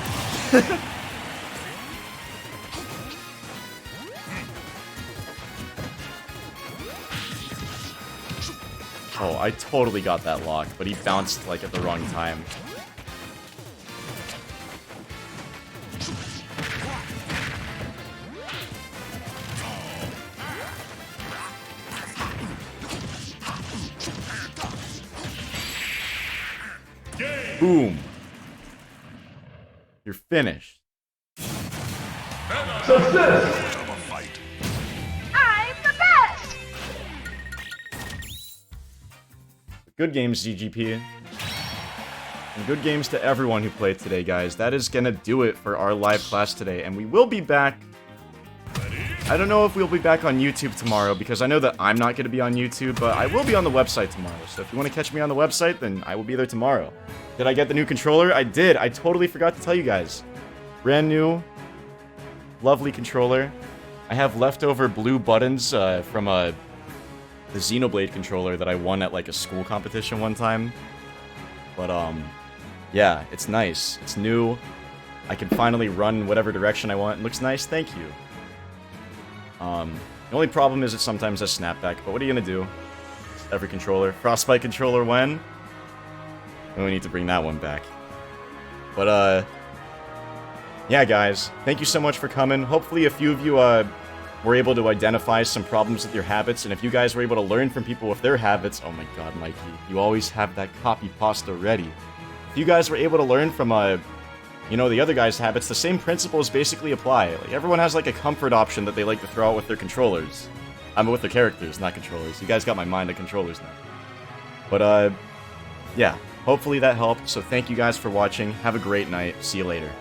Oh, I totally got that lock, but he bounced, like, at the wrong time. Boom. You're finished. Success! I'm the best! Good games, GGP. And good games to everyone who played today, guys. That is gonna do it for our live class today, and we will be back. I don't know if we'll be back on YouTube tomorrow, because I know that I'm not gonna be on YouTube, but I will be on the website tomorrow. So if you want to catch me on the website, then I will be there tomorrow. Did I get the new controller? I did. I totally forgot to tell you guys. Brand new, lovely controller. I have leftover blue buttons from the Xenoblade controller that I won at like a school competition one time. But yeah, it's nice. It's new. I can finally run whatever direction I want. It looks nice. Thank you. The only problem is it sometimes has snapback, but what are you gonna do? Every controller. Frostbite controller when? We need to bring that one back. But, yeah, guys. Thank you so much for coming. Hopefully a few of you, were able to identify some problems with your habits, and if you guys were able to learn from people with their habits... Oh my god, Mikey. You always have that copy pasta ready. If you guys were able to learn from, you know, the other guys' habits, the same principles basically apply. Like, everyone has, like, a comfort option that they like to throw out with their controllers. I mean, with their characters, not controllers. You guys got my mind on controllers now. But, yeah. Hopefully that helped, so thank you guys for watching. Have a great night. See you later.